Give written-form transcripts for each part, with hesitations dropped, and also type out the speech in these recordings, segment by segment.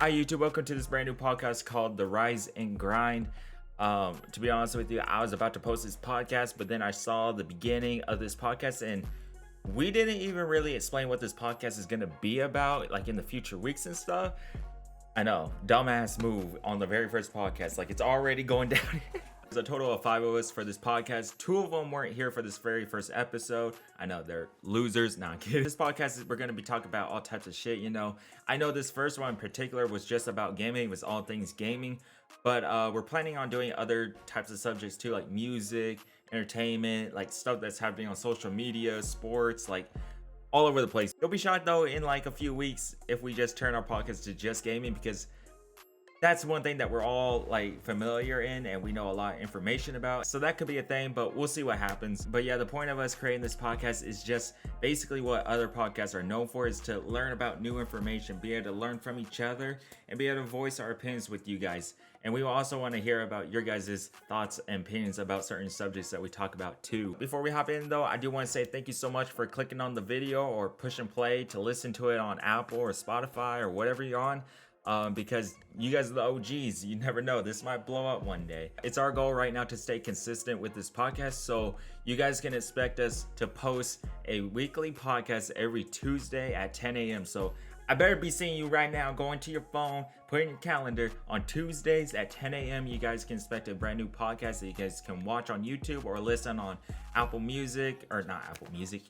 Hi YouTube, welcome to this brand new podcast called the Rize and Grind. To be honest with you, I was about to post this podcast, but then I saw the beginning of this podcast and we didn't even really explain what this podcast is going to be about, like in the future weeks and stuff. I know, dumbass move on the very first podcast, like it's already going down. There's a total of 5 of us for this podcast. 2 of them weren't here for this very first episode. I know they're losers. Nah, I'm kidding. This podcast we're going to be talking about all types of shit, you know. I know this first one in particular was just about gaming. It was all things gaming. But we're planning on doing other types of subjects too, like music, entertainment, like stuff that's happening on social media, sports, like all over the place. You'll be shocked though in like a few weeks if we just turn our podcast to just gaming, because that's one thing that we're all like familiar in and we know a lot of information about. So that could be a thing, but we'll see what happens. But yeah, the point of us creating this podcast is just basically what other podcasts are known for, is to learn about new information, be able to learn from each other and be able to voice our opinions with you guys. And we also want to hear about your guys' thoughts and opinions about certain subjects that we talk about too. Before we hop in though, I do want to say thank you so much for clicking on the video or push and play to listen to it on Apple or Spotify or whatever you're on. Because you guys are the OGs. You never know, this might blow up one day. It's our goal right now to stay consistent with this podcast, so you guys can expect us to post a weekly podcast every Tuesday at 10 a.m. So I better be seeing you right now. Go into your phone, put in your calendar. On Tuesdays at 10 a.m. you guys can expect a brand new podcast that you guys can watch on YouTube or listen on Apple Music, or not Apple Music.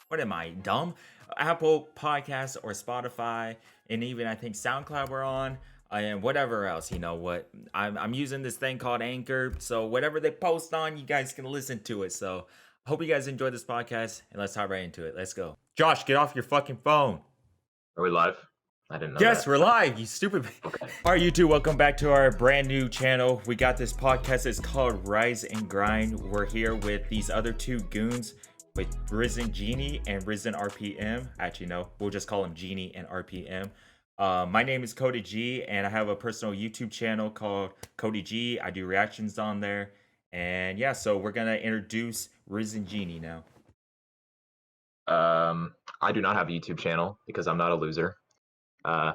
What am I, dumb? Apple Podcasts or Spotify, and even I think SoundCloud we're on, and whatever else, you know what. I'm using this thing called Anchor, so whatever they post on, you guys can listen to it. So I hope you guys enjoy this podcast, and let's hop right into it. Let's go. Josh, get off your fucking phone. Are we live? I didn't know Yes, that. we're live, you stupid. Okay. All right, you two, welcome back to our brand new channel. We got this podcast. It's called Rize and Grind. We're here with these other 2 goons, with Rize and Genie and Rize and RPM. Actually, no, we'll just call him Genie and RPM. My name is Kota G, and I have a personal YouTube channel called Kota G. I do reactions on there. And yeah, so we're going to introduce Rize and Genie now. I do not have a YouTube channel because I'm not a loser. I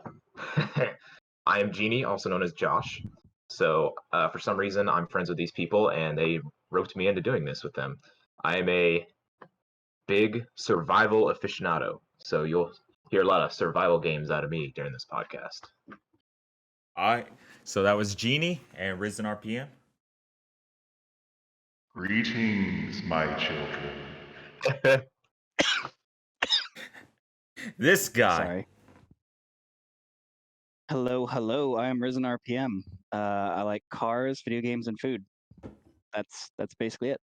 am Genie, also known as Josh. So for some reason, I'm friends with these people, and they roped me into doing this with them. I am a big survival aficionado, so you'll hear a lot of survival games out of me during this podcast. All right, so that was Genie and Rize and RPM. Greetings, my children. This guy. Sorry. Hello. I am Rize and RPM. I like cars, video games, and food. That's basically it.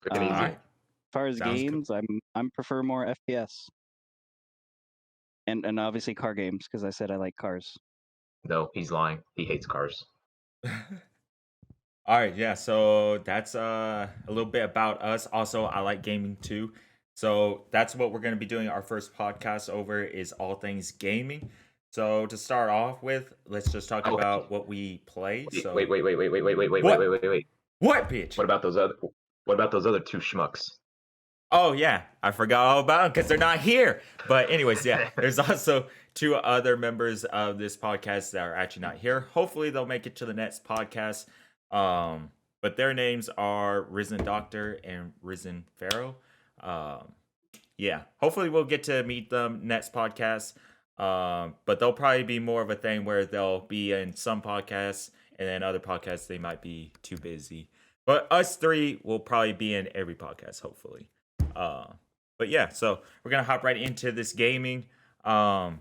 Freaking easy. Alright. As far as Sounds games, I'm prefer more FPS. And obviously car games, because I said I like cars. No, he's lying. He hates cars. All right, yeah, so that's a little bit about us. Also, I like gaming too. So that's what we're going to be doing. Our first podcast over is all things gaming. So to start off with, let's just talk Okay. about what we play. So Wait. What, bitch? What about those other 2 schmucks? Oh yeah, I forgot all about them because they're not here. But anyways, yeah, there's also 2 other members of this podcast that are actually not here. Hopefully they'll make it to the next podcast. But their names are Risen Doctor and Risen Pharaoh. Yeah, hopefully we'll get to meet them next podcast. But they'll probably be more of a thing where they'll be in some podcasts, and then other podcasts they might be too busy. But us 3 will probably be in every podcast, hopefully. But yeah, so we're gonna hop right into this gaming. So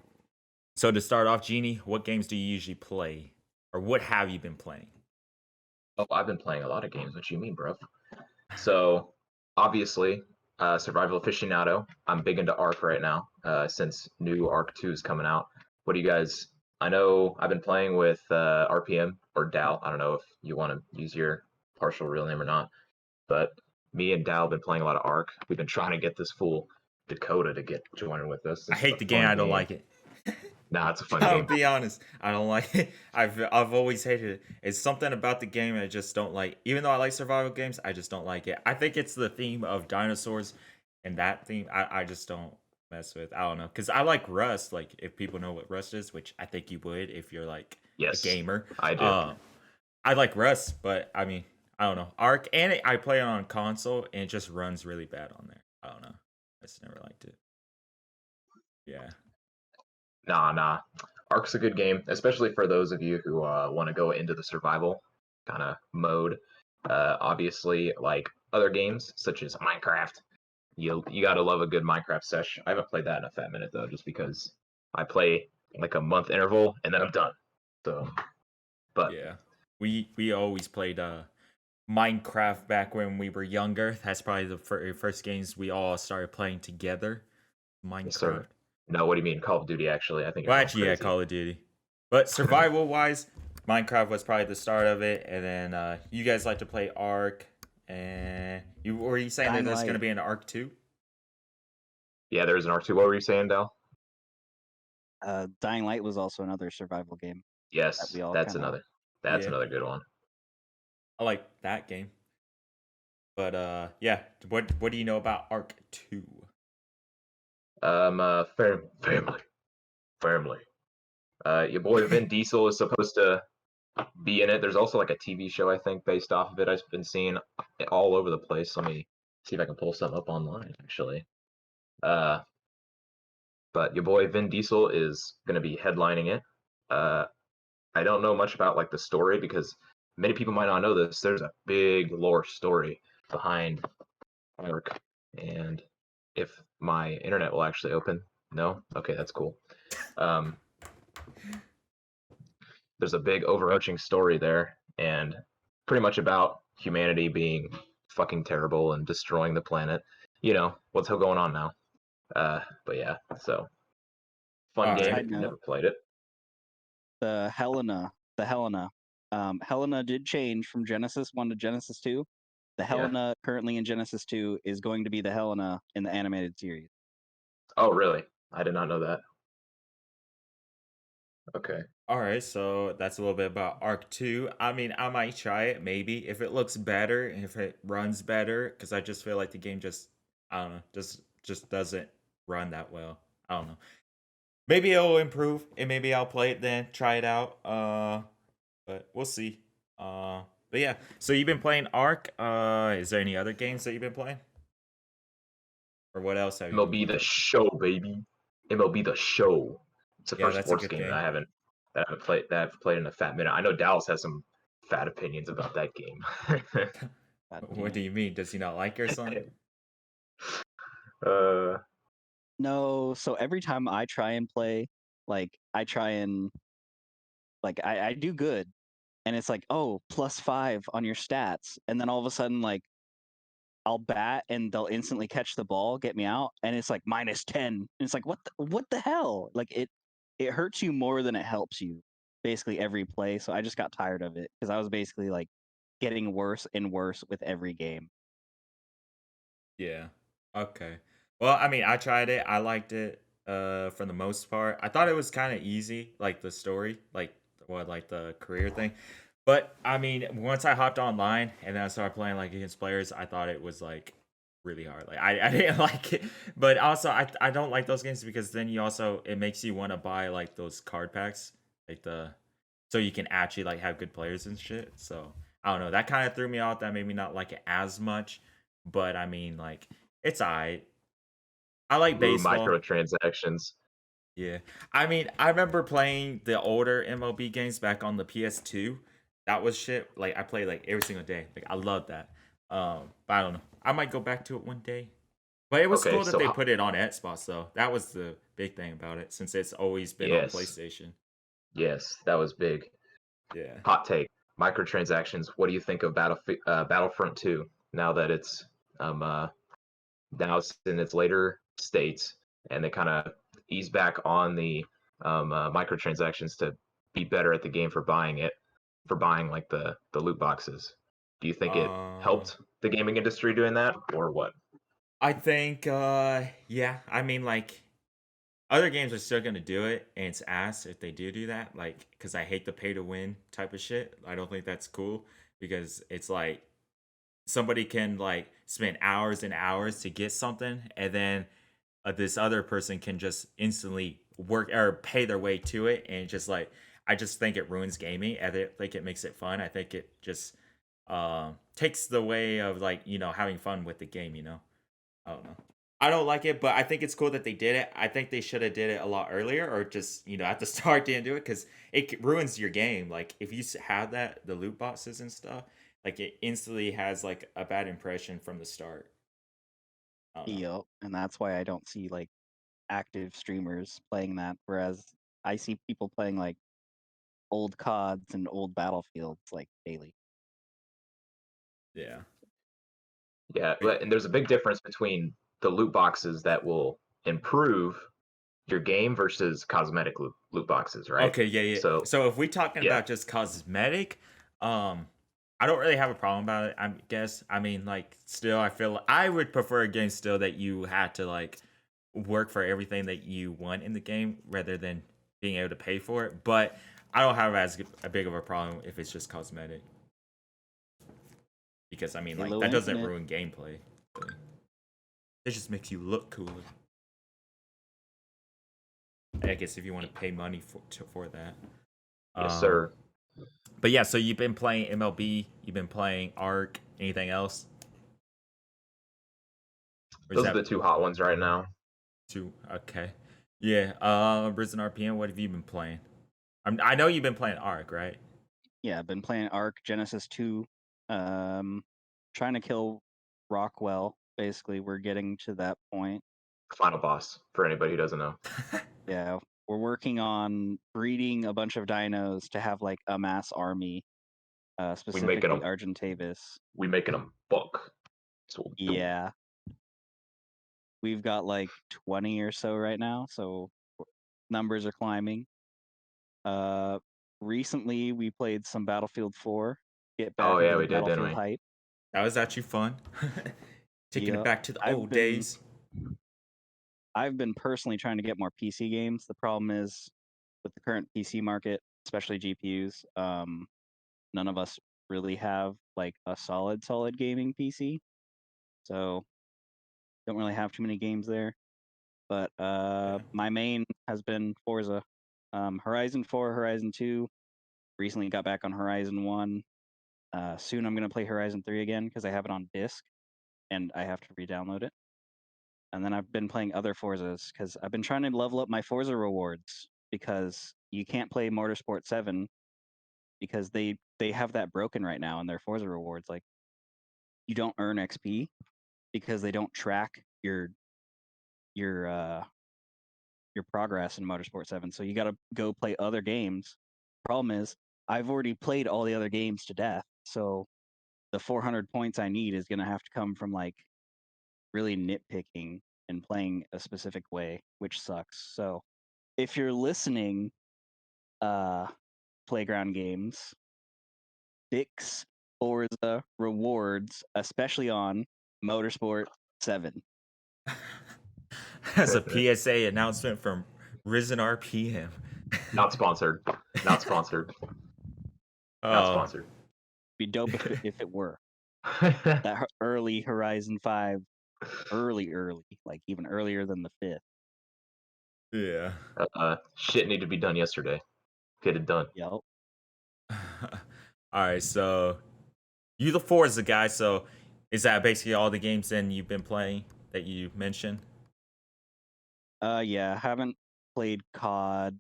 to start off, Genie, what games do you usually play, or what have you been playing? Oh, I've been playing a lot of games. What you mean, bro? So obviously, survival aficionado. I'm big into Ark right now, since new Ark 2 is coming out. What do you guys? I know I've been playing with RPM or Dal. I don't know if you want to use your partial real name or not, but me and Dal have been playing a lot of Ark. We've been trying to get this fool Dakota to get joining with us. I hate the game. I don't like it. Nah, it's a fun I'll game. be honest. I don't like it. I've always hated it. It's something about the game I just don't like. Even though I like survival games, I just don't like it. I think it's the theme of dinosaurs, and that theme I just don't mess with. I don't know, because I like Rust. Like, if people know what Rust is, which I think you would if you're like a Yes, gamer. I do. I like Rust, but I mean, I don't know. Arc, and I play it on console, and it just runs really bad on there. I don't know. I just never liked it. Yeah. Nah. Ark's a good game, especially for those of you who want to go into the survival kind of mode. Obviously, like other games such as Minecraft, you gotta love a good Minecraft sesh. I haven't played that in a fat minute though, just because I play like a month interval and then I'm done. So, but Yeah. We always played Minecraft back when we were younger. That's probably the first games we all started playing together. yes, Minecraft. sir. No, what do you mean? Call of Duty, actually. I think you're Well, going actually, yeah, crazy. Call of Duty. But survival wise, Minecraft was probably the start of it, and then you guys like to play Ark, and were you saying that Dying there's going to Light. be an Ark 2? Yeah, there's an R2. What were you saying, Dal? Dying Light was also another survival game that Yes, we all that's kind of. another. That's Yeah, another good one. I like that game. But yeah, what do you know about Ark 2? Family. Your boy Vin Diesel is supposed to be in it. There's also like a TV show I think based off of it. I've been seeing it all over the place. Let me see if I can pull something up online actually. Uh, but your boy Vin Diesel is going to be headlining it. Uh, I don't know much about like the story because many people might not know this. There's a big lore story behind Ark, and if my internet will actually open, no, okay, that's cool. Um, there's a big overarching story there, and pretty much about humanity being fucking terrible and destroying the planet. You know what's going on now. But yeah, so fun All game right. if Side you've note: never played it. the Helena. Helena did change from Genesis 1 to Genesis 2. The Yeah. Helena currently in Genesis 2 is going to be the Helena in the animated series. Oh, really? I did not know that. Okay. All right, so that's a little bit about Arc 2. I mean, I might try it maybe if it looks better, if it runs better, because I just feel like the game just, I don't know, just doesn't run that well. I don't know. Maybe it'll improve, and maybe I'll play it then, try it out. But we'll see. But yeah. So you've been playing Arc. Is there any other games that you've been playing, or what else have you been MLB playing? The Show, baby. MLB The Show. It's the Yeah, first that's a sports good game game. that I haven't played in a fat minute. I know Dallas has some fat opinions about that game. God What do damn. you mean? Does he not like it or something? uh, No, so every time I try and play, I try and I do good, and it's like, oh, +5 on your stats, and then all of a sudden I'll bat and they'll instantly catch the ball, get me out, and it's like -10. And it's like, what the hell? It hurts you more than it helps you, basically every play. So I just got tired of it because I was basically like getting worse and worse with every game. Yeah. Okay. Well, I mean, I tried it. I liked it for the most part. I thought it was kind of easy, like the story, like the career thing. But I mean, once I hopped online and then I started playing like against players, I thought it was like really hard. Like I didn't like it. But also I don't like those games because then it makes you want to buy like those card packs, like the so you can actually like have good players and shit. So I don't know. That kind of threw me off. That made me not like it as much. But I mean, like, it's alright. I like ooh, baseball. microtransactions. Yeah. I mean, I remember playing the older MLB games back on the PS2. That was shit. Like, I played like every single day. Like, I love that. But I don't know. I might go back to it one day. But it was Okay, cool that so they put it on Xbox, though. That was the big thing about it, since it's always been on yes, PlayStation. yes, that was big. Yeah. Hot take: microtransactions. What do you think of Battlefront 2 now that it's um uh now it's in its later states and they kind of ease back on the microtransactions to be better at the game for buying like the loot boxes. Do you think it Uh, helped the gaming industry doing that or what? I think, yeah. I mean, like, other games are still gonna do it, and it's ass if they do that. Like, because I hate the pay to win type of shit. I don't think that's cool because it's like somebody can like spend hours and hours to get something, and then this other person can just instantly work or pay their way to it, and just like I just think it ruins gaming. I think it makes it fun. I think it just takes the way of like having fun with the game. I don't know. I don't like it, but I think it's cool that they did it. I think they should have did it a lot earlier, or just at the start didn't do it because ruins your game. Like if you have the loot boxes and stuff, like it instantly has like a bad impression from the start. I don't know. Yep, and that's why I don't see like active streamers playing that. Whereas I see people playing like old CODs and old Battlefields like daily. Yeah. Yeah, and there's a big difference between the loot boxes that will improve your game versus cosmetic loot boxes, right? Okay, yeah. So if we're talking about just cosmetic, I don't really have a problem about it. I guess. I mean, like, still, I feel I would prefer a game still that you had to like work for everything that you want in the game rather than being able to pay for it. But I don't have as a big of a problem if it's just cosmetic, because I mean, like, Halo that doesn't Infinite. ruin gameplay. Really. It just makes you look cooler. I guess if you want to pay money for that. Yes, sir. But yeah, so you've been playing MLB, you've been playing Ark, anything else? Those are the two hot ones right now. Okay. Yeah, Rize and RPM, what have you been playing? I know you've been playing Ark, right? Yeah, I've been playing Ark, Genesis 2, trying to kill Rockwell. Basically, we're getting to that point. Final boss, for anybody who doesn't know. Yeah, we're working on breeding a bunch of dinos to have like a mass army, specifically Argentavis. We making them buck. Yeah. We've got like 20 or so right now, so numbers are climbing. Recently we played some Battlefield 4. Get back into the Battlefield hype. That was actually fun. Taking it back to the old days. I've been personally trying to get more PC games. The problem is with the current PC market, especially GPUs, none of us really have like a solid gaming PC. So don't really have too many games there. But my main has been Forza. Horizon 4, Horizon 2. Recently got back on Horizon 1. Soon I'm going to play Horizon 3 again because I have it on disc and I have to re-download it. And then I've been playing other Forzas because I've been trying to level up my Forza rewards because you can't play Motorsport 7 because they have that broken right now in their Forza rewards. Like you don't earn XP because they don't track your progress in Motorsport 7. So you got to go play other games. Problem is, I've already played all the other games to death. So the 400 points I need is going to have to come from like really nitpicking and playing a specific way, which sucks. So if you're listening, Playground Games, fix Forza rewards, especially on Motorsport 7. As a PSA announcement from Rize and RPM. Not sponsored. Not sponsored. Not sponsored. Be dope if it were. That early Horizon 5, early, like even earlier than the 5th. Yeah. Shit need to be done yesterday. Get it done. Yep. All right, so you the Forza guy. So is that basically all the games then you've been playing that you mentioned? Yeah, haven't played COD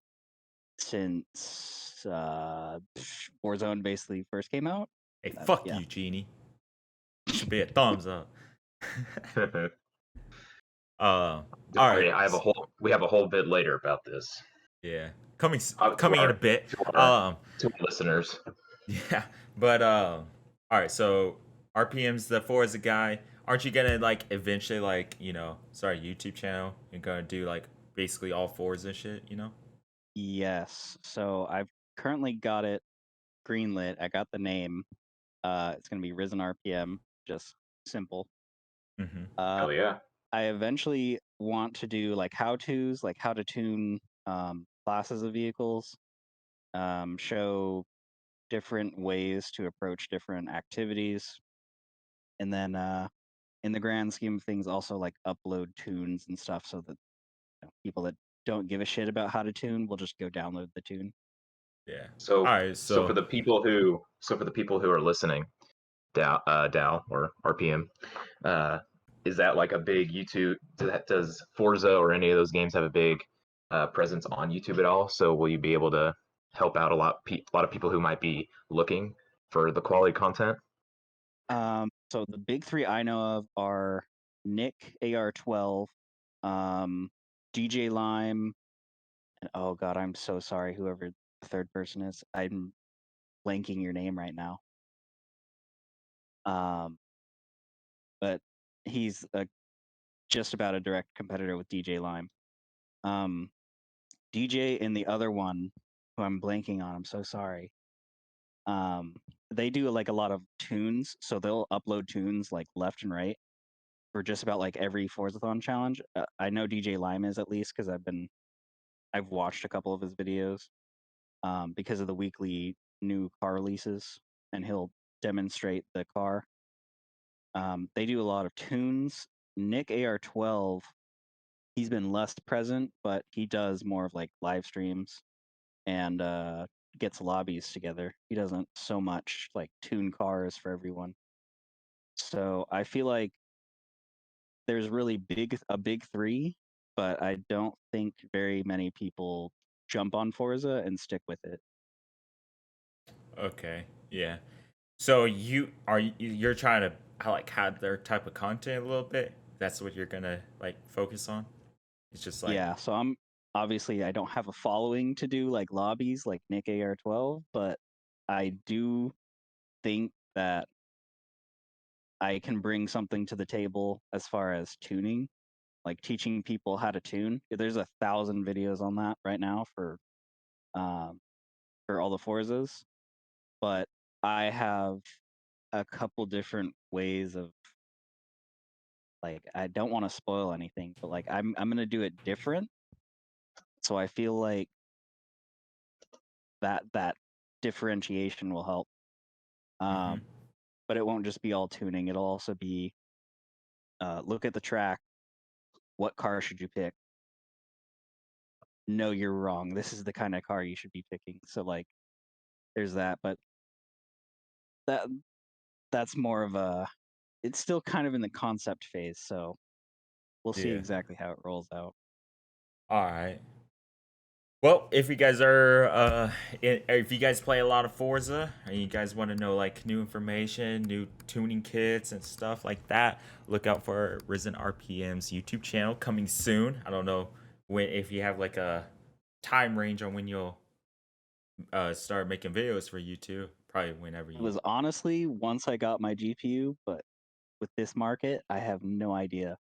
since Warzone basically first came out. Hey, fuck you, Genie. Should be a thumbs up. All right. We have a whole bit later about this. Yeah, coming in a bit. To our listeners. Yeah, but all right. So RPM's the Forza guy. Aren't you gonna like eventually start a YouTube channel and gonna do like basically all Forza shit? Yes. So I've currently got it greenlit. I got the name. It's gonna be Rize and RPM. Just simple. Mm-hmm. Hell yeah. I eventually want to do like how-tos, like how to tune classes of vehicles, show different ways to approach different activities, and then in the grand scheme of things, also like upload tunes and stuff so that people that don't give a shit about how to tune will just go download the tune. Yeah. So, All right. so for the people who are listening, Dow or RPM, is that like a big YouTube? Does Forza or any of those games have a big presence on YouTube at all? So will you be able to help out a lot of people who might be looking for the quality content? So the big three I know of are Nick AR12, DJ Lime, and oh god, I'm so sorry, whoever the third person is. I'm blanking your name right now. But he's just about a direct competitor with DJ Lime. DJ and the other one, who I'm blanking on, I'm so sorry. They do like a lot of tunes, so they'll upload tunes like left and right for just about like every Forzathon challenge. I know DJ Lime is, at least, because I've watched a couple of his videos because of the weekly new car releases, and he'll demonstrate the car. They do a lot of tunes. Nick AR12, he's been less present, but he does more of like live streams and gets lobbies together. He doesn't so much like tune cars for everyone. So I feel like there's really a big three, but I don't think very many people jump on Forza and stick with it. Okay. Yeah. So you're trying to like have their type of content a little bit. That's what you're gonna like focus on. It's just like Yeah, so obviously I don't have a following to do like lobbies like Nick AR12, but I do think that I can bring something to the table as far as tuning, like teaching people how to tune. There's 1,000 videos on that right now for all the Forzas, but I have a couple different ways of, like, I don't want to spoil anything, but like I'm gonna do it different. So I feel like that differentiation will help. But it won't just be all tuning. It'll also be look at the track. What car should you pick? No, you're wrong. This is the kind of car you should be picking. So like, there's that, but that's more of a. It's still kind of in the concept phase, so we'll see yeah. exactly how it rolls out. All right. Well, if you guys are if you guys play a lot of Forza and you guys want to know like new information, new tuning kits and stuff like that, look out for Risen RPM's YouTube channel coming soon. I don't know when, if you have like a time range on when you'll start making videos for YouTube. Probably whenever It you. was honestly once I got my GPU, but with this market, I have no idea.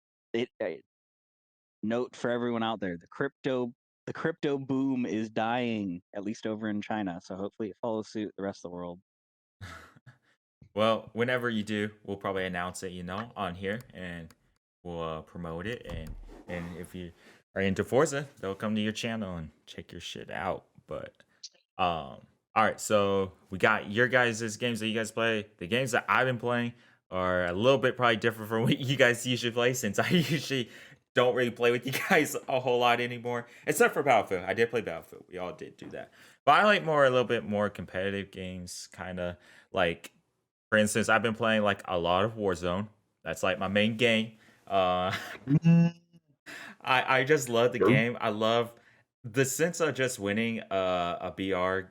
Note for everyone out there: the crypto boom is dying, at least over in China. So hopefully it follows suit the rest of the world. Well, whenever you do, we'll probably announce it, on here, and we'll promote it. And if you are into Forza, they'll come to your channel and check your shit out. But all right, so we got your guys' games that you guys play. The games that I've been playing are a little bit probably different from what you guys usually play, since I usually don't really play with you guys a whole lot anymore, except for Battlefield. I did play Battlefield. We all did do that. But I like a little bit more competitive games, kind of like, for instance, I've been playing like a lot of Warzone. That's like my main game. I just love the game. I love the sense of just winning a BR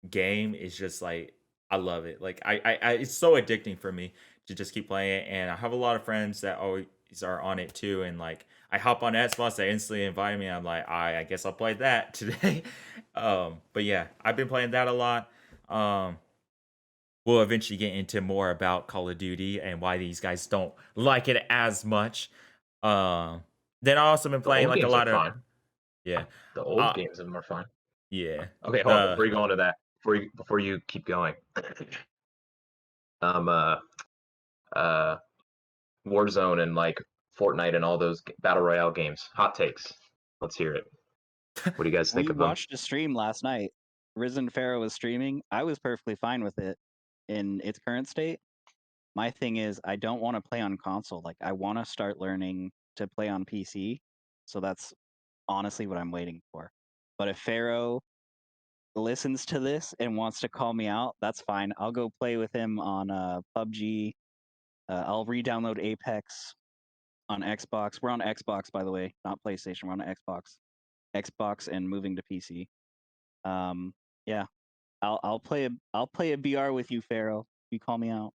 game. Is just like, I love it. Like I it's so addicting for me to just keep playing it. And I have a lot of friends that always are on it too. And like I hop on Xbox, they instantly invite me. I'm like, I guess I'll play that today. But yeah, I've been playing that a lot. We'll eventually get into more about Call of Duty and why these guys don't like it as much. Then I also been playing like a lot of fine. yeah. The old games of them are fine. Yeah. Okay, hold on. Before you go into that, before you keep going, Warzone and like Fortnite and all those battle royale games. Hot takes. Let's hear it. What do you guys think We of them? watched a stream last night. Risen Pharaoh was streaming. I was perfectly fine with it in its current state. my thing is I don't want to play on console. Like I want to start learning to play on PC. So that's honestly what I'm waiting for. But if Pharaoh listens to this and wants to call me out, that's fine. I'll go play with him on PUBG. I'll re-download Apex on Xbox. We're on Xbox, by the way, not PlayStation. We're on Xbox. Xbox and moving to PC. Yeah, I'll play a BR with you, Pharaoh. You call me out.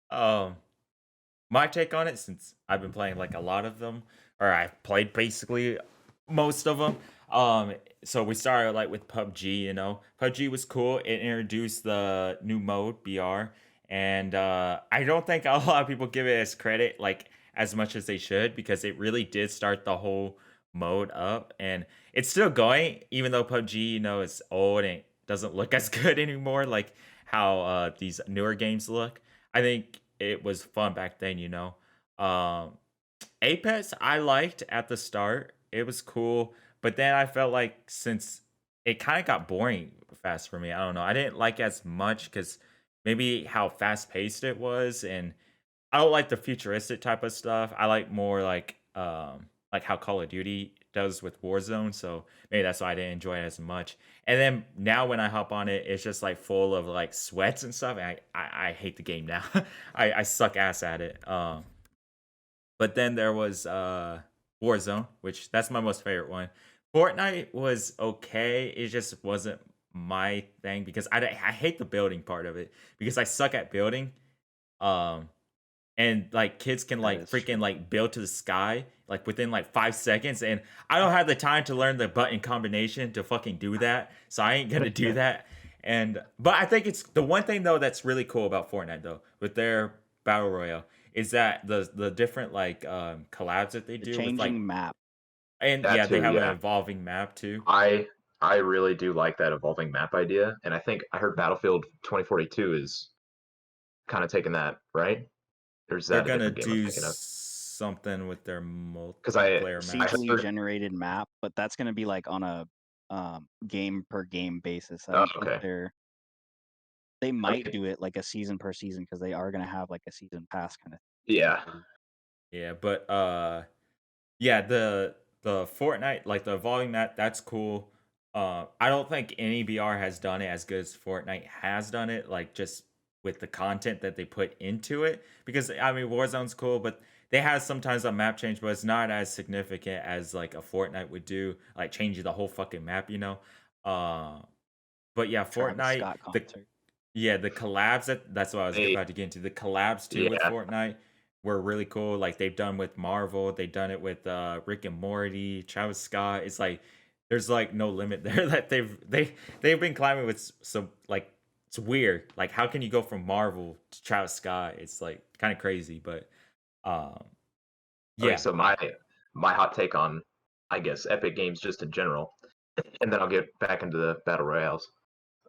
Um, my take on it, since I've been playing like a lot of them, or I've played basically most of them. So we started like with PUBG. PUBG was cool. It introduced the new mode BR, and I don't think a lot of people give it as credit like as much as they should, because it really did start the whole mode up, and it's still going even though PUBG is old and doesn't look as good anymore, like how these newer games look. I think it was fun back then. Um, Apex I liked at the start. It was cool, but then I felt like since it kind of got boring fast for me. I don't know. I didn't like as much because maybe how fast paced it was, and I don't like the futuristic type of stuff. I like more like how Call of Duty does with Warzone. So maybe that's why I didn't enjoy it as much. And then now when I hop on it, it's just like full of like sweats and stuff. And I hate the game now. I suck ass at it. But then there was Warzone, which that's my most favorite one. Fortnite was okay. It just wasn't my thing because I hate the building part of it because I suck at building. Um, and like kids can That like is true. freaking like build to the sky like within like 5 seconds, and I don't have the time to learn the button combination to fucking do that, so I ain't gonna do that. And but I think it's the one thing though that's really cool about Fortnite though with their battle royale is that the different like collabs that they The do with like, changing map. and That yeah, they too, have an yeah. evolving map too. I really do like that evolving map idea, and I think I heard Battlefield 2042 is kind of taking that, right? Or is They're that a gonna different game I'm do thinking of? something with their Because I multiplayer I maps. Procedurally heard. generated map, but that's going to be like on a game per game basis. I Oh, don't think okay. they I might mean, do it like a season per season because they are going to have like a season pass kind of yeah. thing. Yeah, but yeah, the Fortnite, like the evolving map, that's cool. I don't think any BR has done it as good as Fortnite has done it, like just with the content that they put into it. Because I mean, Warzone's cool, but they have sometimes a map change, but it's not as significant as like a Fortnite would do, like changing the whole fucking map. Uh, but yeah, Travis Fortnite, Scott the concert. yeah, the collabs that's what I was They about to get into. The collabs too with yeah. Fortnite were really cool. Like they've done with Marvel, they've done it with Rick and Morty, Travis Scott. It's like there's like no limit there that they've been climbing with some like it's weird. Like how can you go from Marvel to Travis Scott? It's like kind of crazy, but um Okay, yeah. so my hot take on, I guess, Epic Games just in general, and then I'll get back into the battle royales.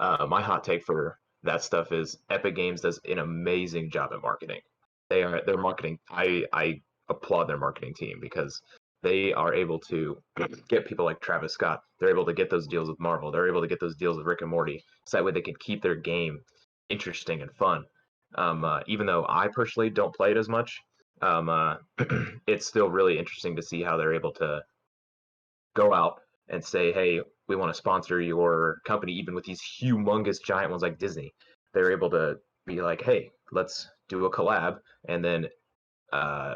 My hot take for that stuff is Epic Games does an amazing job at marketing. Their marketing. I applaud their marketing team because they are able to get people like Travis Scott. They're able to get those deals with Marvel. They're able to get those deals with Rick and Morty, so that way they can keep their game interesting and fun. Even though I personally don't play it as much, it's still really interesting to see how they're able to go out and say, "Hey, we want to sponsor your company," even with these humongous giant ones like Disney. They're able to be like, "Hey, let's do a collab," and then uh,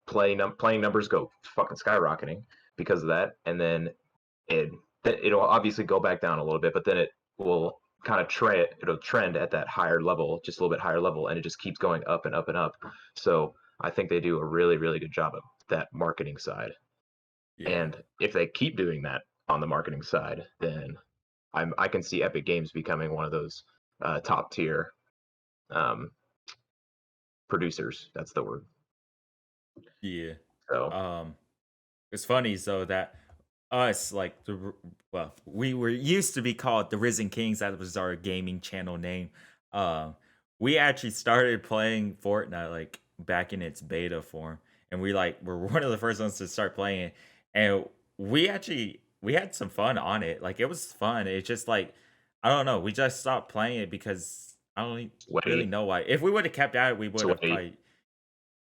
playing numbers go fucking skyrocketing because of that, and then it it'll obviously go back down a little bit, but then it will kind of it'll trend at that higher level, just a little bit higher level, and it just keeps going up and up and up. So I think they do a really, really good job of that marketing side. Yeah. And if they keep doing that on the marketing side, then I can see Epic Games becoming one of those top tier um, producers. That's the word. Yeah. So Um it's funny so that us like well, we were used to be called the Risen Kings. That was our gaming channel name. Um, we actually started playing Fortnite like back in its beta form, and we like were one of the first ones to start playing it. And we had some fun on it. Like it was fun. It's just like I don't know. We just stopped playing it because I don't really Sweaty, know why. If we would have kept at it, we would have sweaty, probably.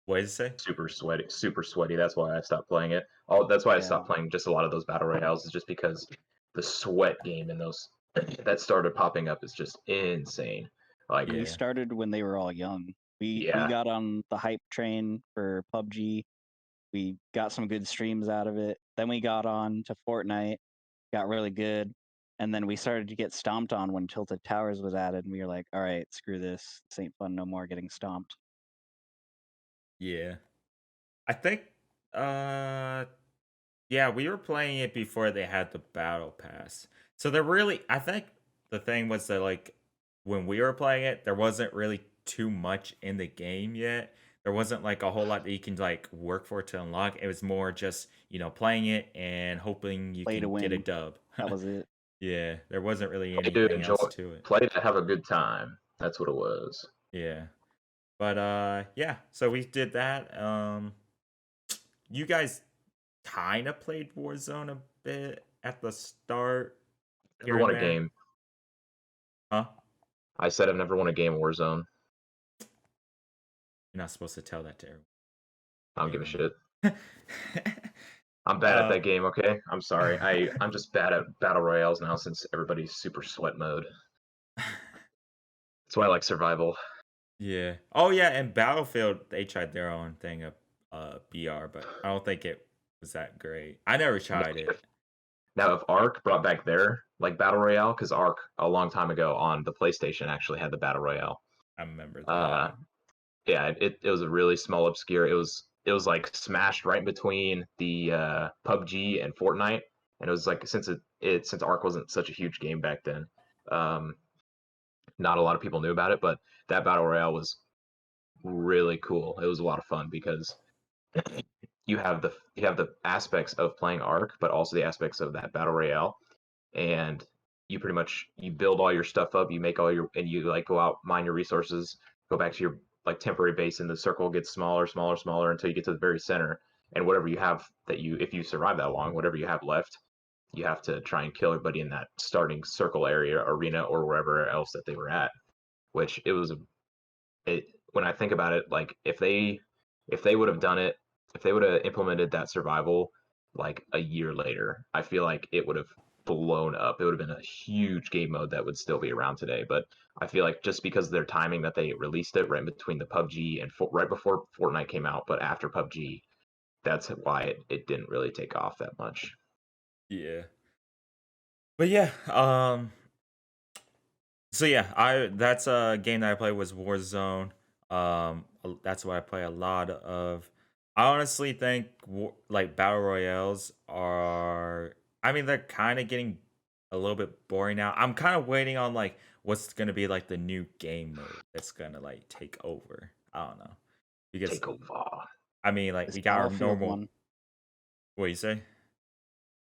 What did it say? super sweaty, super sweaty. That's why I stopped playing it. That's why I Yeah. stopped playing just a lot of those battle royales. Is just because the sweat game in those that started popping up is just insane. Like, We Yeah. started when they were all young. We Yeah. got on the hype train for PUBG. We got some good streams out of it. Then we got on to Fortnite, got really good. And then we started to get stomped on when Tilted Towers was added, and we were like, all right, screw this. This ain't fun no more getting stomped. Yeah. I think yeah, we were playing it before they had the battle pass. So I think the thing was that like when we were playing it, there wasn't really too much in the game yet. There wasn't like a whole lot that you can like work for to unlock. It was more just, playing it and hoping you Play to can get a win. dub. That was it. Yeah, there wasn't really Play to anything enjoy, else to it. play to have a good time. That's what it was. Yeah. But yeah, so we did that. You guys kind of played Warzone a bit at the start. Never won a game. Huh? I said I've never won a game Warzone. You're not supposed to tell that to everyone. I don't give a shit. I'm bad at that game, okay? I'm sorry. I'm just bad at battle royales now since everybody's super sweat mode. That's why I like survival. Yeah. Oh yeah, and Battlefield they tried their own thing of BR, but I don't think it was that great. I never tried it. Now, if Ark brought back their like battle royale, because Ark a long time ago on the PlayStation actually had the battle royale. I remember that. Yeah, it was a really small, obscure. It was like smashed right between the PUBG and Fortnite, and it was like since Ark wasn't such a huge game back then, not a lot of people knew about it. But that battle royale was really cool. It was a lot of fun because you have the aspects of playing Ark, but also the aspects of that battle royale, and you pretty much you build all your stuff up, you make all your and you like go out mine your resources, go back to your like temporary base, and the circle gets smaller, smaller, smaller until you get to the very center, and whatever you have if you survive that long, whatever you have left, you have to try and kill everybody in that starting circle area, arena, or wherever else that they were at. Which when I think about it, like if they would have done it, if they would have implemented that survival like a year later, I feel like it would have blown up. It would have been a huge game mode that would still be around today. But I feel like just because of their timing that they released it right between the PUBG and right before Fortnite came out, but after PUBG, that's why it didn't really take off that much. Yeah. But yeah, so yeah, that's a game that I played was Warzone. That's what I play a lot of. I honestly think like battle royales are. I mean, they're kind of getting a little bit boring now. I'm kind of waiting on like what's gonna be like the new game mode that's gonna like take over. I don't know because Take over. I mean, like This we got our Battlefield normal. one, What do you say?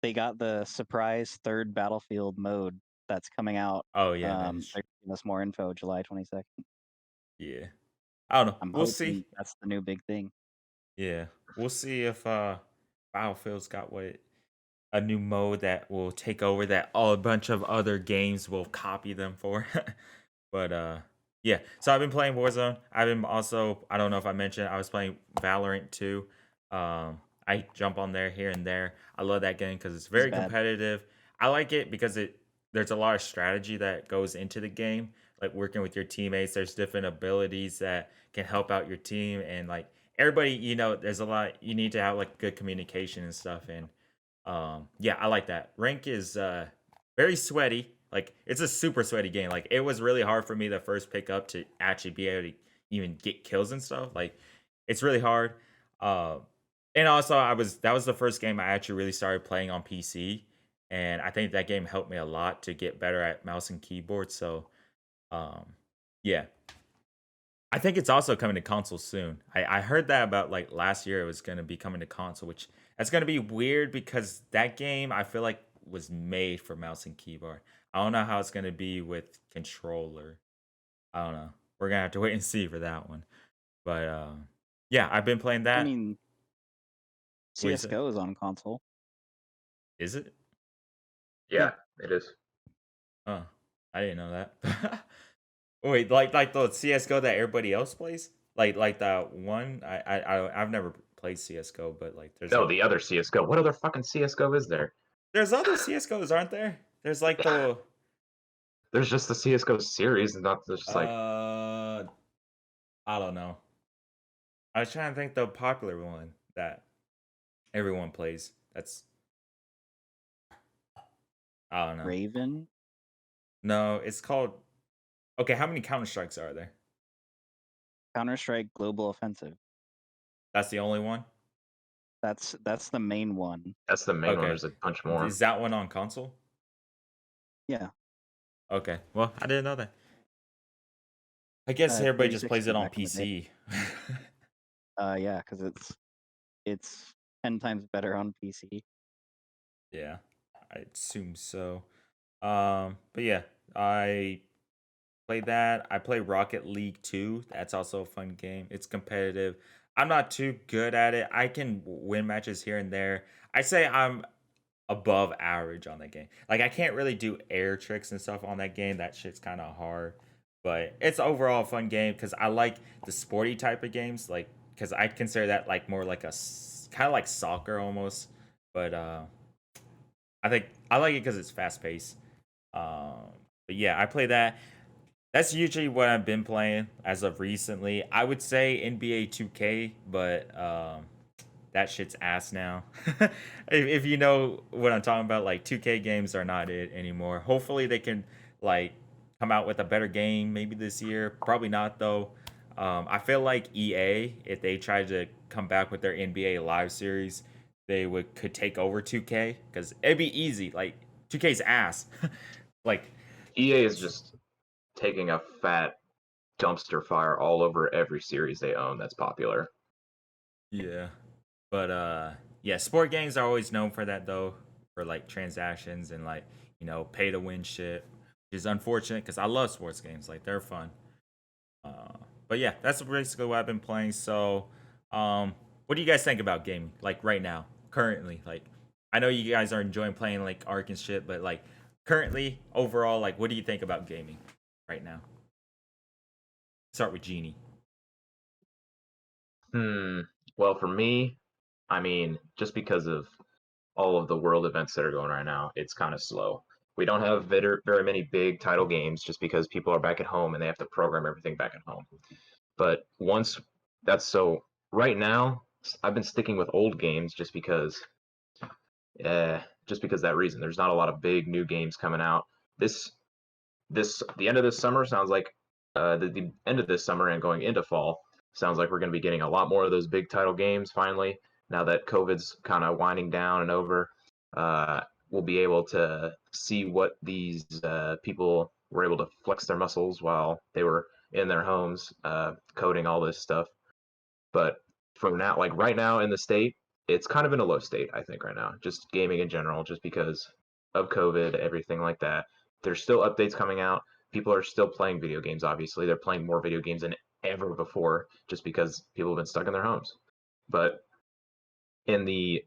they got the surprise third Battlefield mode that's coming out. Oh yeah, that is They're giving us more info July 22nd. yeah. I don't know. I'm We'll hoping see. that's the new big thing. Yeah, we'll see if Battlefield's got a new mode that will take over that a bunch of other games will copy them for. But yeah, so I've been playing Warzone. I've been also, I don't know if I mentioned, I was playing Valorant too. I jump on there here and there. I love that game because it's very bad. competitive. I like it because there's a lot of strategy that goes into the game, like working with your teammates. There's different abilities that can help out your team, and like everybody, there's a lot. You need to have like good communication and stuff. And yeah, I like that. Rank is very sweaty. Like it's a super sweaty game. Like it was really hard for me to first pick up to actually be able to even get kills and stuff. Like it's really hard. And also that was the first game I actually really started playing on PC. And I think that game helped me a lot to get better at mouse and keyboard. So yeah. I think it's also coming to console soon. I heard that about like last year it was gonna be coming to console, which that's gonna be weird because that game I feel like was made for mouse and keyboard. I don't know how it's gonna be with controller. I don't know. We're gonna have to wait and see for that one. But yeah, I've been playing that. I mean, What do you say? CS:GO is on console. Is it? Yeah, it is. Oh, I didn't know that. Wait, like the CS:GO that everybody else plays? Like that one? I've never played CS:GO, but like No, the other CS:GO. What other fucking CS:GO is there? there's other CS:GOs, aren't there? There's like the There's just the CS:GO series, and not just like uh I don't know. I was trying to think the popular one that everyone plays. That's I don't know. Raven. No, it's called. Okay, how many Counter Strikes are there? Counter-Strike Global Offensive. That's the only one. That's the main one. that's the main one. Okay, There's a bunch more. is that one on console? Yeah. Okay, well I didn't know that. I guess everybody just plays 360 it on back in the day. PC. Yeah, because it's 10 times better on PC. Yeah, I assume so. But yeah, I play that. I play Rocket League 2. That's also a fun game. It's competitive. I'm not too good at it. I can win matches here and there. I say I'm above average on that game. Like I can't really do air tricks and stuff on that game. That shit's kind of hard. But it's overall a fun game because I like the sporty type of games. Like because I consider that like more like a kind of like soccer almost. But I think I like it because it's fast paced. But yeah, I play that. That's usually what I've been playing as of recently. I would say NBA 2K, but that shit's ass now. If you know what I'm talking about, like 2K games are not it anymore. Hopefully they can like come out with a better game maybe this year. Probably not though. I feel like EA, if they tried to come back with their NBA Live series, they would could take over 2K because it'd be easy. Like 2K's ass. Like EA is just taking a fat dumpster fire all over every series they own that's popular. yeah. But yeah, sport games are always known for that though, for like transactions and like, pay to win shit. Which is unfortunate because I love sports games. Like they're fun. But yeah, that's basically what I've been playing. So what do you guys think about gaming? Like right now, currently? Like I know you guys are enjoying playing like Ark and shit, but like currently, overall, like what do you think about gaming right now? Start with Genie. Well, for me, I mean, just because of all of the world events that are going right now, it's kind of slow. We don't have very many big title games just because people are back at home and they have to program everything back at home. But once that's so, right now, I've been sticking with old games just because that reason. There's not a lot of big new games coming out. This the end of this summer sounds like the end of this summer and going into fall sounds like we're going to be getting a lot more of those big title games finally. Now that COVID's kind of winding down and over, uh, we'll be able to see what these people were able to flex their muscles while they were in their homes coding all this stuff. But from now, like right now in the state, it's kind of in a low state, I think, right now. Just gaming in general, just because of COVID, everything like that. There's still updates coming out. People are still playing video games, obviously. They're playing more video games than ever before, just because people have been stuck in their homes. But in the,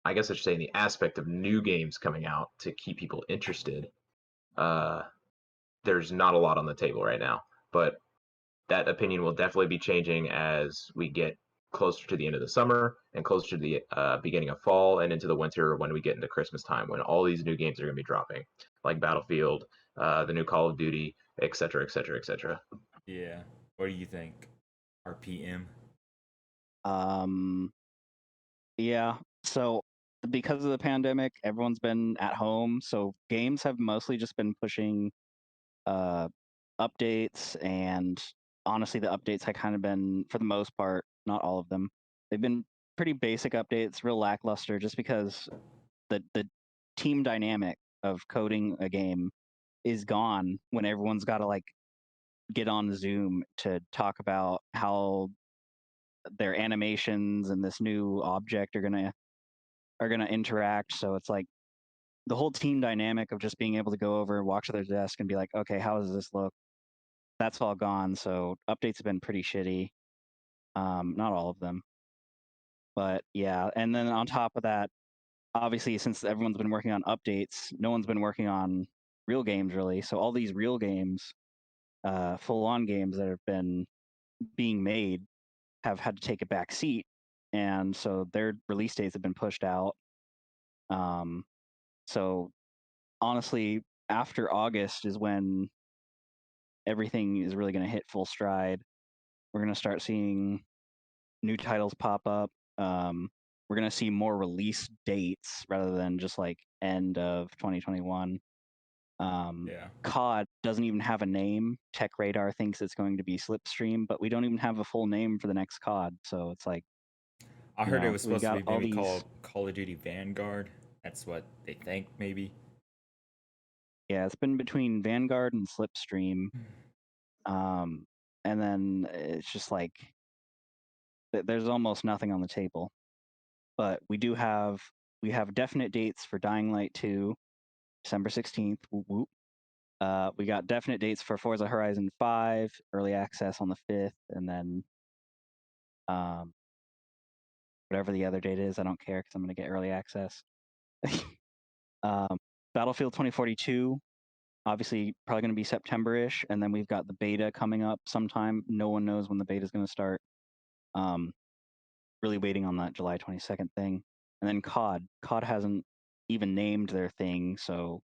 I guess I should say, in the aspect of new games coming out to keep people interested, uh, there's not a lot on the table right now. But that opinion will definitely be changing as we get closer to the end of the summer and closer to the beginning of fall and into the winter when we get into Christmas time when all these new games are going to be dropping, like Battlefield, the new Call of Duty, etc., etc., etc. Yeah. What do you think? RPM. Um, yeah. So because of the pandemic, everyone's been at home, so games have mostly just been pushing uh updates, and honestly the updates have kind of been, for the most part, not all of them. They've been pretty basic updates, real lackluster, just because the team dynamic of coding a game is gone when everyone's got to like get on Zoom to talk about how their animations and this new object are gonna interact. So it's like the whole team dynamic of just being able to go over and walk to their desk and be like, okay, how does this look? That's all gone. So updates have been pretty shitty. Not all of them, but yeah. And then on top of that, obviously, since everyone's been working on updates, no one's been working on real games really. So all these real games full-on games that have been being made have had to take a back seat, and so their release dates have been pushed out. So honestly, after August is when everything is really going to hit full stride. We're going to start seeing new titles pop up. We're going to see more release dates rather than just like end of 2021. COD doesn't even have a name. Tech Radar thinks it's going to be Slipstream, but we don't even have a full name for the next COD. So it's like, I heard it was we supposed to got be all maybe these. called Call of Duty Vanguard. That's what they think, maybe. Yeah, it's been between Vanguard and Slipstream. And then it's just like there's almost nothing on the table. But we have definite dates for Dying Light 2, December 16th. Whoop, whoop. We got definite dates for Forza Horizon 5, early access on the 5th, and then whatever the other date is, I don't care because I'm going to get early access. Battlefield 2042, obviously probably going to be September-ish, and then we've got the beta coming up sometime. No one knows when the beta is going to start. Really waiting on that July 22nd thing. And then COD. COD hasn't even named their thing, so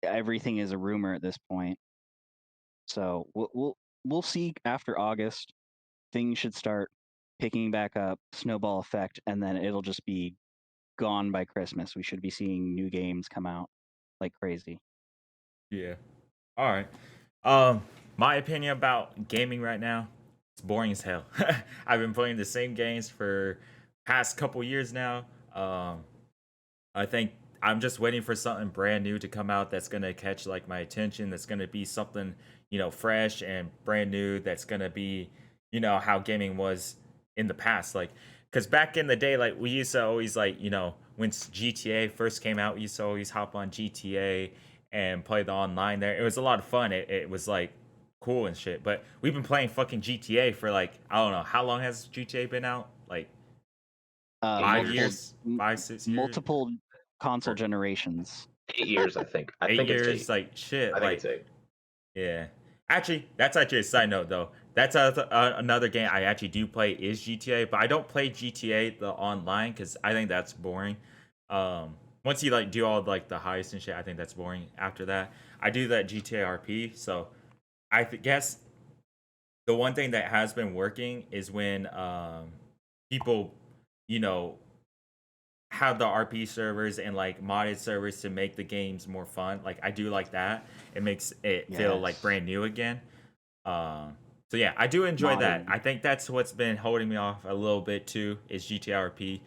everything is a rumor at this point. So we'll see after August. Things should start picking back up, snowball effect, and then it'll just be gone by Christmas. We should be seeing new games come out like crazy. Yeah. All right. My opinion about gaming right now, it's boring as hell. I've been playing the same games for past couple years now. I think I'm just waiting for something brand new to come out that's gonna catch like my attention. That's gonna be something fresh and brand new. That's gonna be how gaming was in the past. Like, because back in the day, like we used to always like when GTA first came out, we used to always hop on GTA and play the online there. It was a lot of fun. It was like cool and shit. But we've been playing fucking GTA for like I don't know how long has GTA been out? Like 5 years, 5 6 years, multiple console Or generations. 8 years, I think. I 8 think it's years. 8. Like shit. I think Like it's 8. yeah. Actually, that's actually a side note though. That's another game I actually do play is GTA, but I don't play GTA the online because I think that's boring. Once you like do all like the heists and shit, I think that's boring. After that, I do that GTA RP. So guess the one thing that has been working is when people, you know, have the RP servers and like modded servers to make the games more fun. Like I do like that. It makes it feel like Yes. brand new again. So yeah, I do enjoy that. Modded. I think that's what's been holding me off a little bit too is GTRP,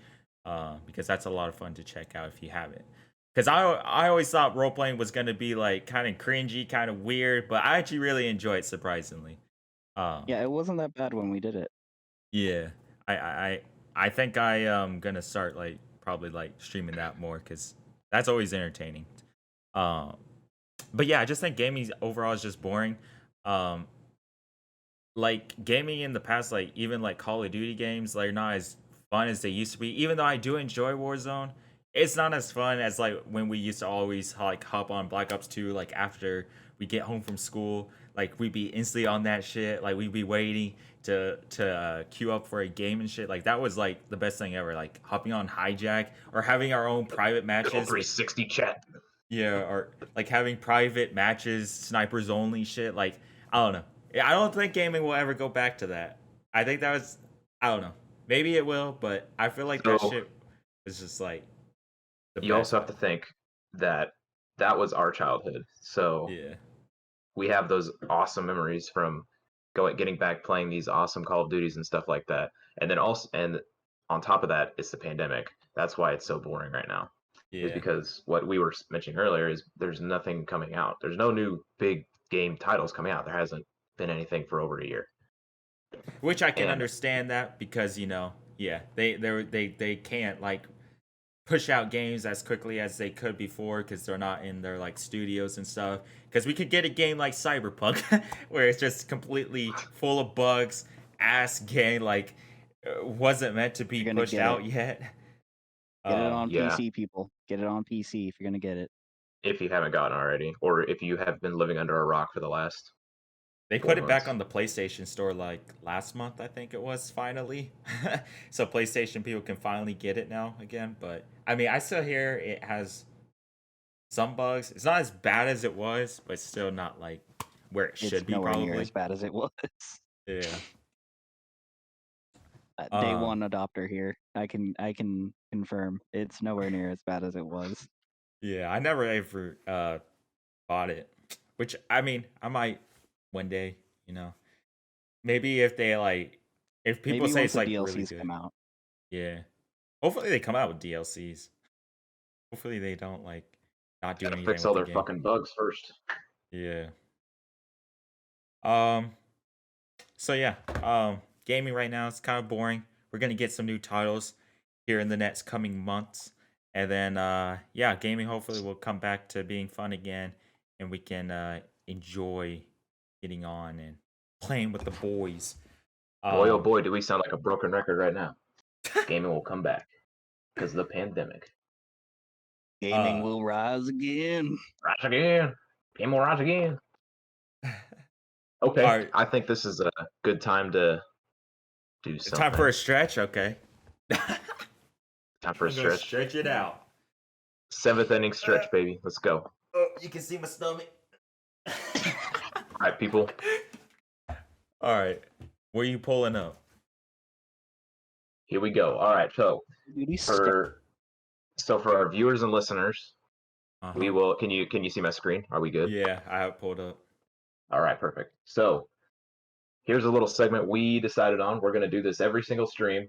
because that's a lot of fun to check out if you haven't. Because I always thought role playing was gonna be like kind of cringy, kind of weird, but I actually really enjoy it surprisingly. Yeah, it wasn't that bad when we did it. Yeah, I think I am gonna start like probably like streaming that more because that's always entertaining. Um, but yeah, I just think gaming overall is just boring. Um, like gaming in the past, like even like Call of Duty games, they're not as fun as they used to be. Even though I do enjoy Warzone, it's not as fun as like when we used to always like hop on Black Ops 2 like after we get home from school. Like we'd be instantly on that shit. Like we'd be waiting to queue up for a game and shit. Like that was like the best thing ever. Like hopping on Hijack or having our own private Good old matches. 360 chat. Yeah, or like having private matches, snipers only shit. Like I don't know. I don't think gaming will ever go back to that. I think that was I don't know. Maybe it will, but I feel like that So shit was just like the you best. also have to think that that was our childhood. So Yeah. we have those awesome memories from getting back playing these awesome Call of Duties and stuff like that. And then also and on top of that, it's the pandemic. That's why it's so boring right now. Is Yeah. because what we were mentioning earlier is there's nothing coming out. There's no new big game titles coming out. There hasn't been anything for over a year. Which I can And understand that because yeah, they can't like push out games as quickly as they could before because they're not in their like studios and stuff. Because we could get a game like Cyberpunk where it's just completely full of bugs, ass game, like wasn't meant to be You're gonna pushed get out it. yet. Get it on yeah, PC, people. Get it on PC if you're gonna get it. if you haven't gotten already, or if you have been living under a rock for the last They 4 put it back months. on the PlayStation Store like last month, I think it was, finally. So PlayStation people can finally get it now again. But I mean, I still hear it has some bugs. It's not as bad as it was, but still not like where it should It's be, nowhere near probably. as bad as it was. Yeah. Day Um, one adopter here. I can confirm it's nowhere near as bad as it was. yeah, I never ever bought it. Which I mean, I might one day, you know. Maybe if they like if people Maybe say once it's the like really DLCs good. come out. Yeah. Hopefully they come out with DLCs. Hopefully they don't like not do Gotta anything fix with all the their game. fucking bugs first. Yeah. Um so yeah, gaming right now is kind of boring. We're gonna get some new titles here in the next coming months. And then yeah, gaming hopefully will come back to being fun again and we can enjoy getting on and playing with the boys. Boy, oh Um boy, do we sound like a broken record right now. Gaming will come back because of the pandemic. Gaming uh will rise again. Rise again. Game will rise again. all Okay, right, I think this is a good time to do it's time for something. a stretch, okay. Time for a I'm gonna stretch. stretch it out. 7th inning stretch, baby. Let's go. Oh, you can see my stomach. All right, people. All right, where you pulling up? Here we go. All right, so Duty for our viewers and listeners, we Uh-huh. will. Can you see my screen? Are we good? Yeah, I have it pulled up. All right, perfect. So here's a little segment we decided on. We're going to do this every single stream.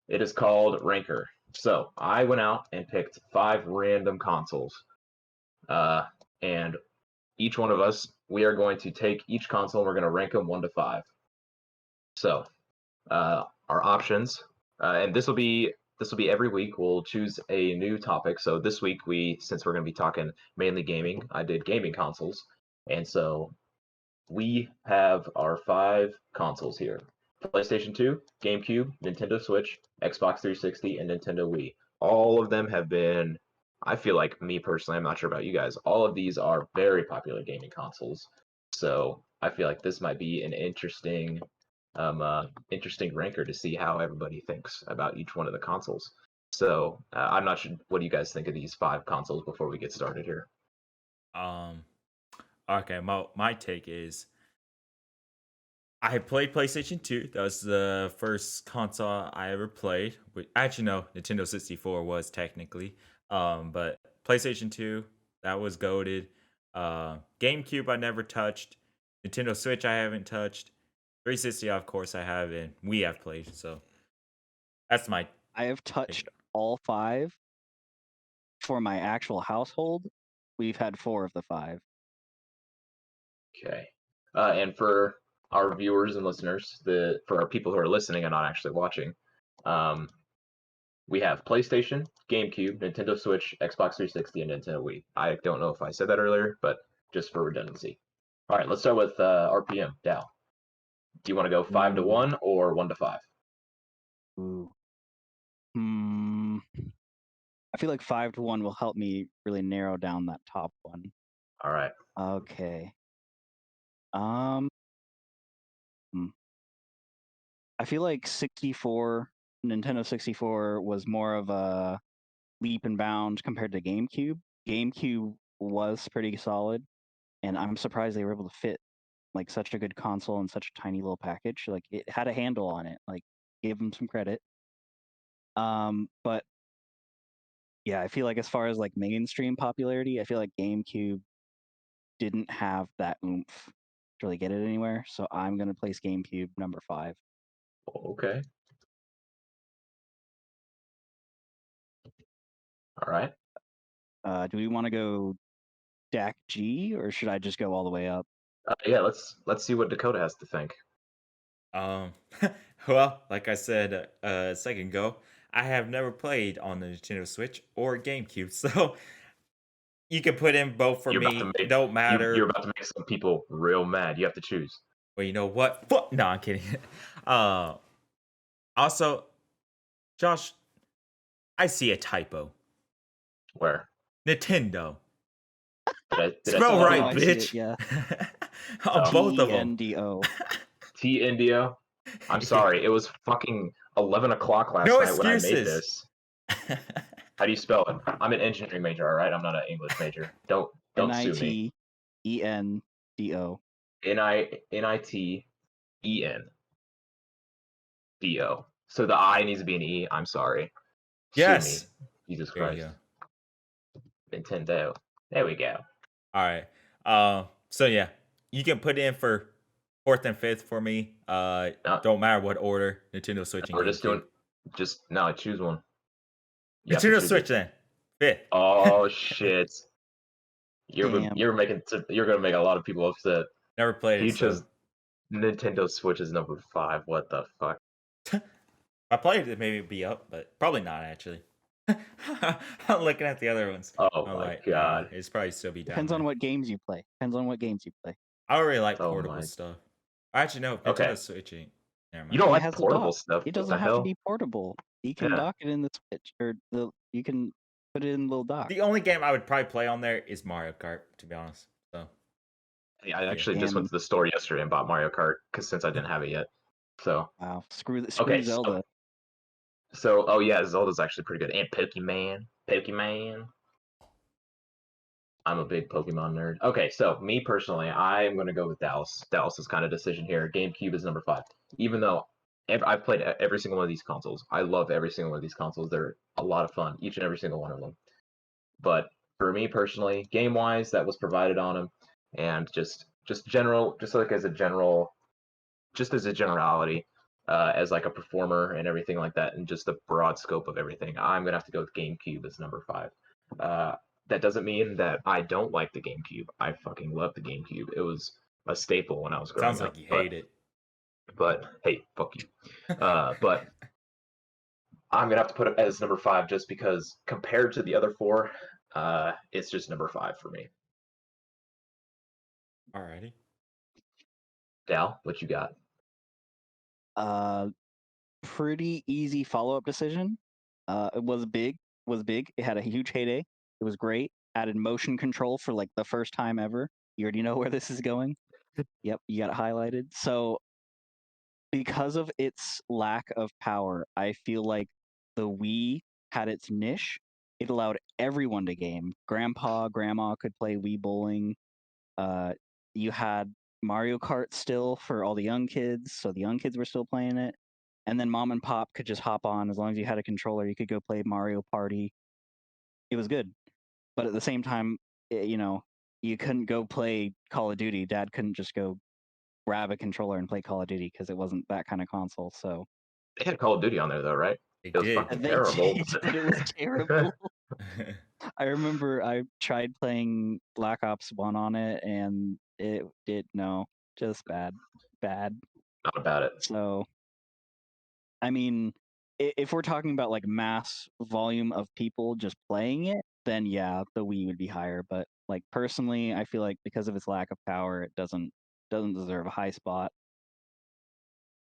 It is called Ranker. So I went out and picked 5 random consoles. And each one of us, we are going to take each console and we're going to rank them 1 to 5. So our options, and this will be every week. We'll choose a new topic. So this week since we're going to be talking mainly gaming, I did gaming consoles, and so we have our 5 consoles here: PlayStation 2, GameCube, Nintendo Switch, Xbox 360, and Nintendo Wii. All of them have been, I feel like, me personally, I'm not sure about you guys, all of these are very popular gaming consoles. So I feel like this might be an interesting ranker to see how everybody thinks about each one of the consoles. So I'm not sure. What do you guys think of these 5 consoles before we get started here? Um, okay, my take is I played PlayStation 2. That was the first console I ever played. Actually, no, Nintendo 64 was technically. But PlayStation 2, that was goated. GameCube I never touched. Nintendo Switch I haven't touched. 360, of course, I have, and we have played. So that's my I have take. touched all 5. For my actual household, we've had 4 of the 5. Okay. And for our viewers and listeners, for our people who are listening and not actually watching, we have PlayStation, GameCube, Nintendo Switch, Xbox 360, and Nintendo Wii. I don't know if I said that earlier, but just for redundancy. All right, let's start with RPM. Dow, do you want to go 5 to 1 or 1 to 5? Ooh. I feel like 5 to 1 will help me really narrow down that top one. All right. Okay. I feel like Nintendo 64 was more of a leap and bound compared to GameCube. GameCube was pretty solid, and I'm surprised they were able to fit like such a good console in such a tiny little package. Like it had a handle on it. Like gave them some credit. But yeah, I feel like as far as like mainstream popularity, I feel like GameCube didn't have that oomph to really get it anywhere. So I'm gonna place GameCube number 5. Okay. All right. Do we want to go DAC G, or should I just go all the way up? Yeah, let's see what Dakota has to think. Um, well, like I said a second ago, I have never played on the Nintendo Switch or GameCube, so you can put in both for You're me. It don't you're matter. about to make some people real mad. You have to choose. Well, you know what? No, I'm kidding. Uh, also, Josh, I see a typo. Where? Nintendo. Did I Spell that right, wrong? I see it, bitch. yeah. On both of them. TNDO. T Indio. I'm sorry. It was fucking 11 o'clock last No night when I made excuses. this. How do you spell it? I'm an engineering major, all right? I'm not an English major. Don't sue me. NITENDO. NITENDO. So the I needs to be an E. I'm sorry. Yes. Sue me. Jesus There you Christ. go. Nintendo. There we go. All right. So yeah, you can put in for 4th and 5th for me. No, Don't matter what order. Nintendo Switch and we're just GameCube. doing. No, choose one. You have to Nintendo choose Switch it. then. 5th. Oh shit! Damn. You're gonna make a lot of people upset. Never played He it. So. chose Nintendo Switch is number 5. What the fuck? I played it, maybe it'd be up, but probably not actually. I'm looking at the other ones. Oh I'm my like, god! it's probably still be down. Depends on there. what games you play. I don't really like Oh portable my- stuff. Actually, no. Nintendo Okay. Switch ain't. Never mind. You don't It like has a portable dock. stuff? It What doesn't the have to hell? be portable. You can Yeah. dock it in the Switch, or you can put it in the little dock. The only game I would probably play on there is Mario Kart, to be honest. So Hey, I actually just went to the store yesterday and bought Mario Kart since I didn't have it yet. So Wow, screw Okay, Zelda. oh yeah, Zelda's actually pretty good. And Pokemon. I'm a big Pokemon nerd. Okay, so me personally, I'm gonna go with Dallas. Dallas's kind of decision here. GameCube is number 5. Even though I've played every single one of these consoles, I love every single one of these consoles. They're a lot of fun, each and every single one of them. But for me personally, game-wise, that was provided on them, and just general, just like as a general, just as a generality, as like a performer and everything like that, and just the broad scope of everything, I'm gonna have to go with GameCube as number 5. That doesn't mean that I don't like the GameCube. I fucking love the GameCube. It was a staple when I was growing sounds up. like you hate it. But hey, fuck you. But I'm gonna have to put it as number 5 just because compared to the other 4, it's just number 5 for me. Alrighty. Dal, what you got? Pretty easy follow-up decision. It was big. It had a huge heyday. It was great. Added motion control for like the first time ever. You already know where this is going. Yep, you got it highlighted. So because of its lack of power, I feel like the Wii had its niche. It allowed everyone to game. Grandpa, grandma could play Wii bowling. You had Mario Kart still for all the young kids, so the young kids were still playing it. And then mom and pop could just hop on as long as you had a controller. You could go play Mario Party. It was good, but at the same time, you couldn't go play Call of Duty. Dad couldn't just go grab a controller and play Call of Duty because it wasn't that kind of console. So They had Call of Duty on there though, right? They It was did. fucking they terrible. did, but it was terrible. I remember I tried playing Black Ops 1 on it, and it just bad. Not about it. So, I mean, if we're talking about like mass volume of people just playing it, then yeah, the Wii would be higher. But like personally, I feel like because of its lack of power, it doesn't deserve a high spot.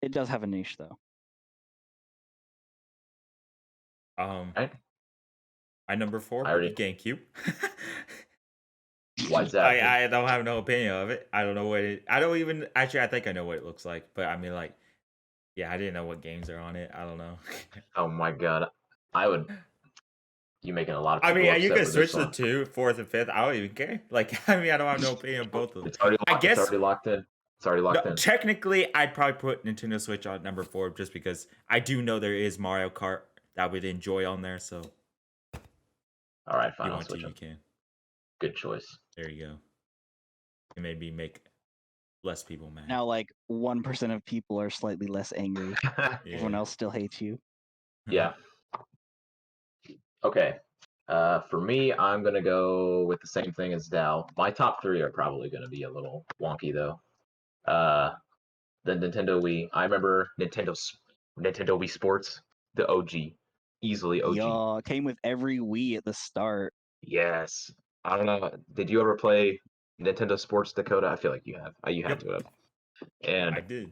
It does have a niche though. Right? My number 4 I would be already- GameCube. Why's that? I don't have no opinion of it. I don't know what it. I don't even actually. I think I know what it looks like, but I mean, like, yeah, I didn't know what games are on it. I don't know. Oh my god, I would. You making a lot of. I People mean, you upset can with switch this the one. 2, 4th, and 5th. I don't even care. Like, I mean, I don't have no opinion on both of them. It's already. I guess- it's already locked in. It's already locked No, in. technically, I'd probably put Nintendo Switch on number 4 just because I do know there is Mario Kart that I would enjoy on there. So, All right, if fine. you I'll want to, switch you them. can. Good choice. There you go. And maybe make less people mad. Now, like 1% of people are slightly less angry. Yeah. Everyone else still hates you. Yeah. Okay. For me, I'm gonna go with the same thing as Dal. My top 3 are probably gonna be a little wonky though. The Nintendo Wii. I remember Nintendo Wii Sports, the OG, easily OG. Yeah, came with every Wii at the start. Yes. I don't know. Did you ever play Nintendo Sports Dakota? I feel like you have. You had Yep. to have. And I did.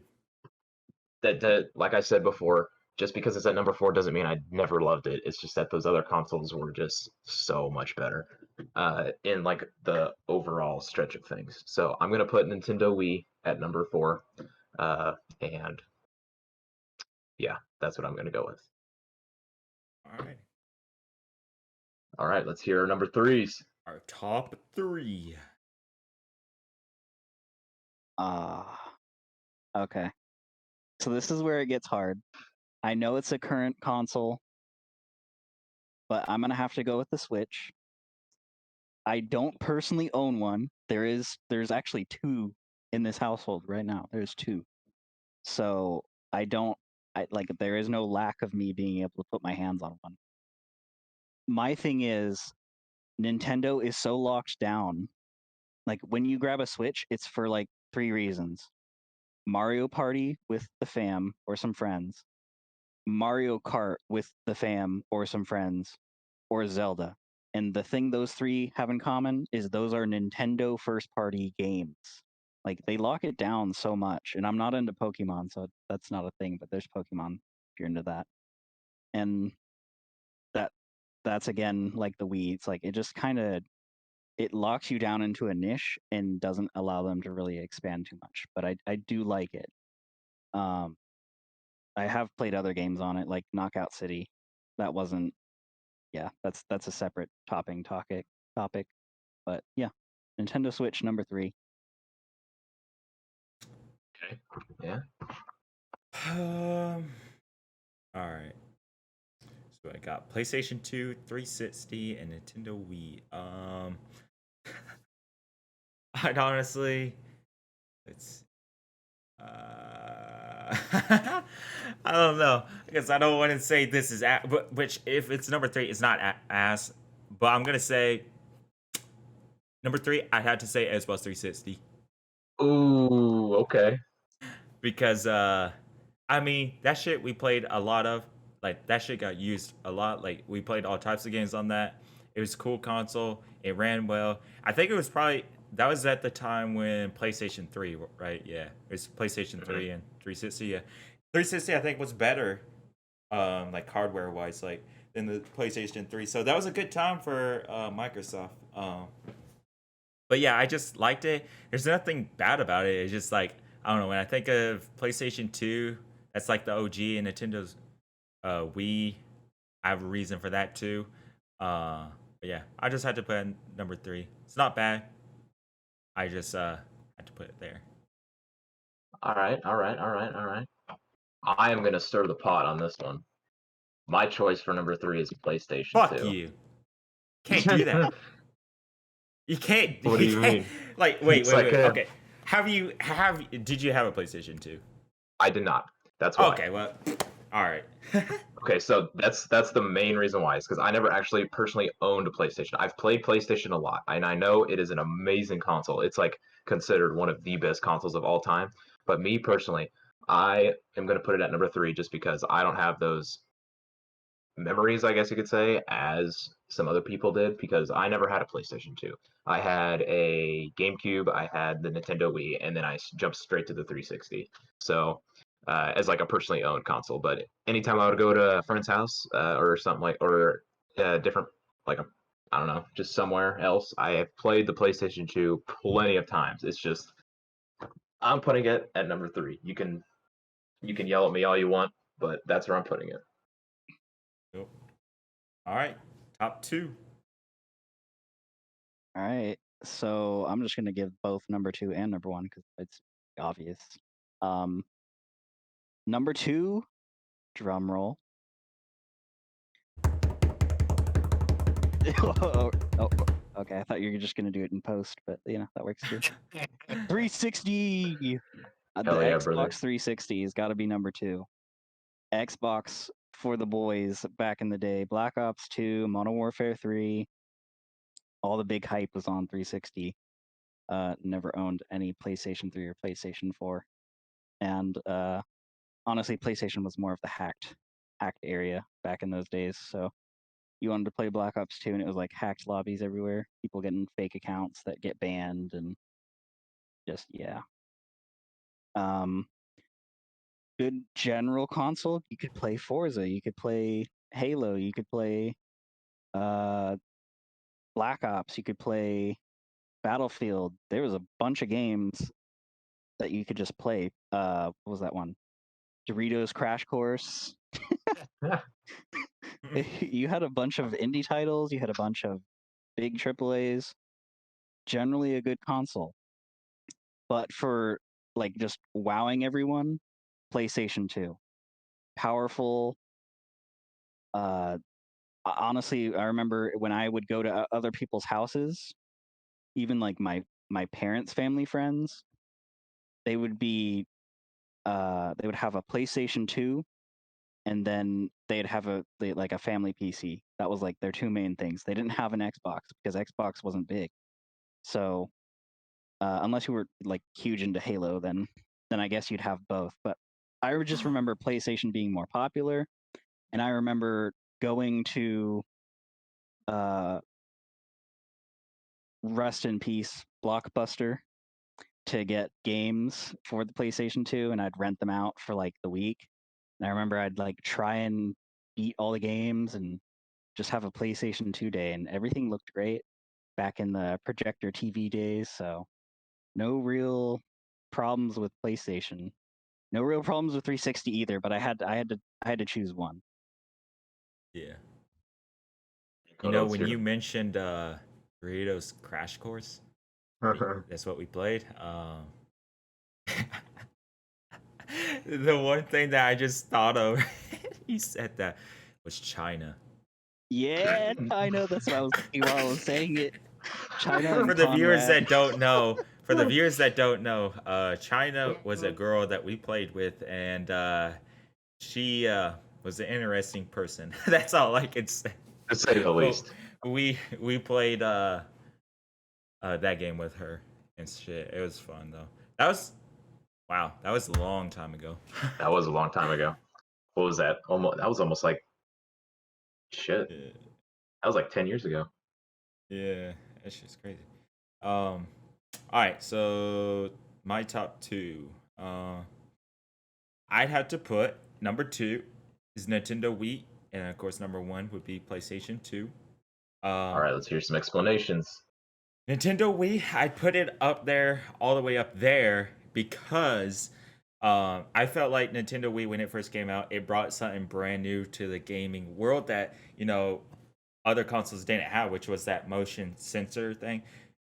that like I said before, just because it's at number 4 doesn't mean I never loved it. It's just that those other consoles were just so much better in like the overall stretch of things. So I'm gonna put Nintendo Wii at number 4, and yeah, that's what I'm gonna go with. All right. All right, let's hear our number 3s. Our top 3. Okay. So this is where it gets hard. I know it's a current console, but I'm gonna have to go with the Switch. I don't personally own one. There's actually 2 in this household right now. There's 2. So I don't there is no lack of me being able to put my hands on one. My thing is Nintendo is so locked down. Like when you grab a Switch, it's for like 3 reasons. Mario Party with the fam or some friends, Mario Kart with the fam or some friends, or Zelda. And the thing those 3 have in common is those are Nintendo first party games. Like they lock it down so much. And I'm not into Pokemon, so that's not a thing, but there's Pokemon if you're into that. And that's again like the Wii. It's like it just kind of it locks you down into a niche and doesn't allow them to really expand too much. But I do like it. I have played other games on it, like Knockout City. That wasn't. Yeah, that's a separate topic. But yeah, Nintendo Switch number 3. Okay. Yeah. All right. So I got PlayStation 2, 360, and Nintendo Wii. I'd honestly, it's. I don't know because I don't want to say this is which if it's number 3, it's not ass. But I'm gonna say number 3. I had to say Xbox 360 Ooh, okay. because I mean that shit we played a lot of. Like that shit got used a lot. Like we played all types of games on that. It was a cool console. It ran well. I think it was probably that was at the time when PlayStation 3, right? Yeah, it was PlayStation 3 and 360. Yeah, 360 I think was better, like hardware wise, like than the PlayStation 3. So that was a good time for Microsoft. But yeah, I just liked it. There's nothing bad about it. It's just like I don't know. When I think of PlayStation 2, that's like the OG, and Nintendo's Wii. I have a reason for that too. But yeah, I just had to put in number 3. It's not bad. I just had to put it there. All right. I am gonna stir the pot on this one. My choice for number 3 is PlayStation Fuck 2. you. Can't do that. You can't. What do you can't, mean? Like, wait. It's like Okay. Did you have a PlayStation 2? I did not. That's why. Okay, well, all right. Okay, so that's the main reason why is because I never actually personally owned a PlayStation. I've played PlayStation a lot, and I know it is an amazing console. It's like considered one of the best consoles of all time. But me personally, I am going to put it at number 3 just because I don't have those memories, I guess you could say, as some other people did, because I never had a PlayStation 2. I had a GameCube, I had the Nintendo Wii, and then I jumped straight to the 360. So, as like a personally owned console. But anytime I would go to a friend's house or something like, or different, like I don't know, just somewhere else, I have played the PlayStation 2 plenty of times. It's just I'm putting it at number 3. You can yell at me all you want, but that's where I'm putting it. Cool. All right, top 2. All right. So I'm just gonna give both number 2 and number 1 because it's obvious. Number 2, drum roll. oh, okay. I thought you were just gonna do it in post, but that works too. 360. The Hell yeah, Xbox brother. 360 has got to be number 2. Xbox for the boys back in the day. Black Ops 2, Modern Warfare 3. All the big hype was on 360. Never owned any PlayStation 3 or PlayStation 4. And honestly, PlayStation was more of the hacked area back in those days. So you wanted to play Black Ops 2 and it was like hacked lobbies everywhere. People getting fake accounts that get banned and just yeah. good general console, you could play Forza, you could play Halo, you could play uh, Black Ops, you could play Battlefield. There was a bunch of games that you could just play. What was that one? Doritos Crash Course. You had a bunch of indie titles. You had a bunch of big AAAs. Generally, a good console. But for like just wowing everyone, PlayStation 2. Powerful. Honestly, I remember when I would go to other people's houses, even like my parents' family friends, they would be they would have a PlayStation 2, and then they'd have like a family PC. That was like their two main things. They didn't have an Xbox because Xbox wasn't big. So unless you were like huge into Halo, then I guess you'd have both. But I would just remember PlayStation being more popular, and I remember going to uh, rest in peace Blockbuster to get games for the PlayStation 2, and I'd rent them out for like the week. And I remember I'd like try and beat all the games and just have a PlayStation 2 day, and everything looked great back in the projector TV days. So no real problems with PlayStation. No real problems with 360 either, but I had to choose one. Yeah. Go to When here. you mentioned Doritos Crash Course, that's what we played. The one thing that I just thought of, you said that, was China. Yeah, I know. That's what I was thinking while I was saying it. China and For the viewers Conrad. that don't know, China was a girl that we played with, and she was an interesting person. That's all I can say. To say the Well, least. we played that game with her and shit. It was fun though. That was a long time ago. That was a long time ago. What was that? That was almost like shit. Yeah, That was like 10 years ago. yeah, that's just crazy. All right, so my top two. I'd have to put number 2 is Nintendo Wii, and of course number 1 would be PlayStation 2. All right, let's hear some explanations. Nintendo Wii, I'd put it up there, all the way up there, because I felt like Nintendo Wii, when it first came out, it brought something brand new to the gaming world that, other consoles didn't have, which was that motion sensor thing,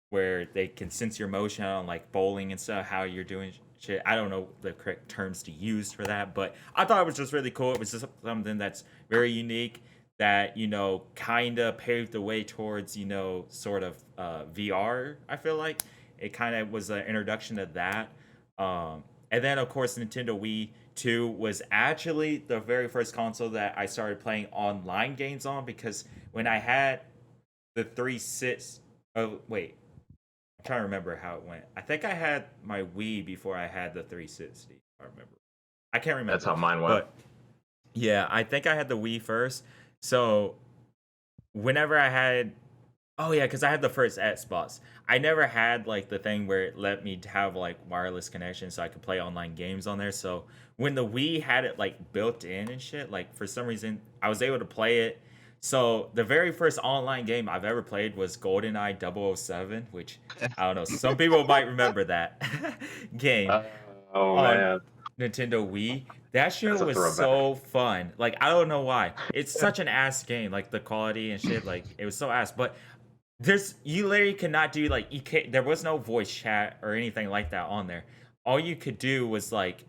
where they can sense your motion on like bowling and stuff, how you're doing shit. I don't know the correct terms to use for that, but I thought it was just really cool. It was just something that's very unique that, kind of paved the way towards, sort of VR. I feel like it kind of was an introduction to that. And then, of course, Nintendo Wii 2 was actually the very first console that I started playing online games on, because when I had the 360, oh wait, I'm trying to remember how it went. I think I had my Wii before I had the 360. I remember. I can't remember. That's how mine went. But yeah, I think I had the Wii first. So whenever I had, oh yeah, because I had the first Xbox. I never had like the thing where it let me have like wireless connection so I could play online games on there. So when the Wii had it like built in and shit, like for some reason I was able to play it. So the very first online game I've ever played was GoldenEye 007, which I don't know, some people might remember that game Oh on man, Nintendo Wii. That shit that's a was throwback. so fun. Like I don't know why. It's such an ass game. Like the quality and shit. Like it was so ass. But you literally could not do like you can't. There was no voice chat or anything like that on there. All you could do was like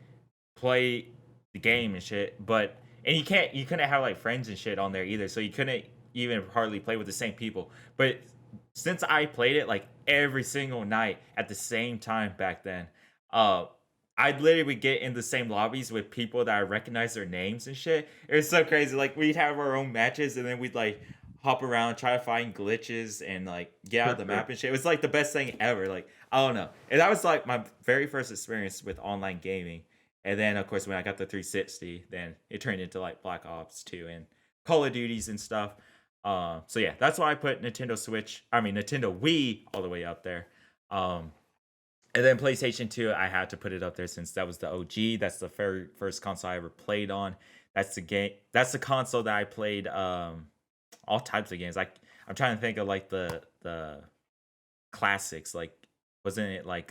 play the game and shit. And you couldn't have like friends and shit on there either. So you couldn't even hardly play with the same people. But since I played it like every single night at the same time back then, I'd literally get in the same lobbies with people that I recognize their names and shit. It was so crazy. Like we'd have our own matches, and then we'd like hop around, try to find glitches, and like get out of the map and shit. It was like the best thing ever. Like I don't know, and that was like my very first experience with online gaming. And then of course when I got the 360, then it turned into like Black Ops 2 and Call of Duties and stuff. So yeah, that's why I put Nintendo Wii all the way up there. And then PlayStation 2, I had to put it up there since that was the OG. That's the very first console I ever played on. That's the game. That's the console that I played all types of games. I'm trying to think of like the classics. Like wasn't it like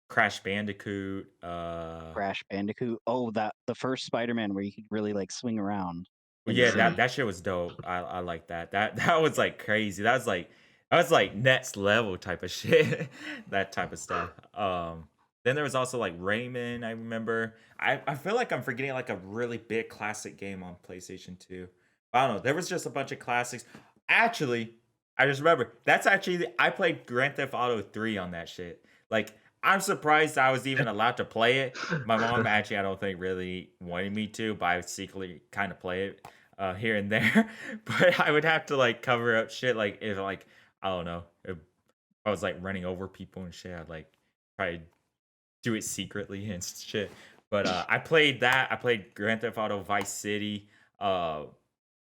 Crash Bandicoot? Crash Bandicoot. Oh, that the first Spider-Man where you could really like swing around Well, in the yeah, city. that shit was dope. I like that. That was like crazy. That was like next level type of shit. That type of stuff. Then there was also like Rayman. I remember. I feel like I'm forgetting like a really big classic game on PlayStation 2. I don't know. There was just a bunch of classics. Actually, I just remember that's actually I played Grand Theft Auto 3 on that shit. Like I'm surprised I was even allowed to play it. My mom actually, I don't think really wanted me to, but I would secretly kind of play it here and there. But I would have to like cover up shit, like if like I don't know, if I was like running over people and shit, I'd like try to do it secretly and shit. But I played that. I played Grand Theft Auto Vice City. Uh,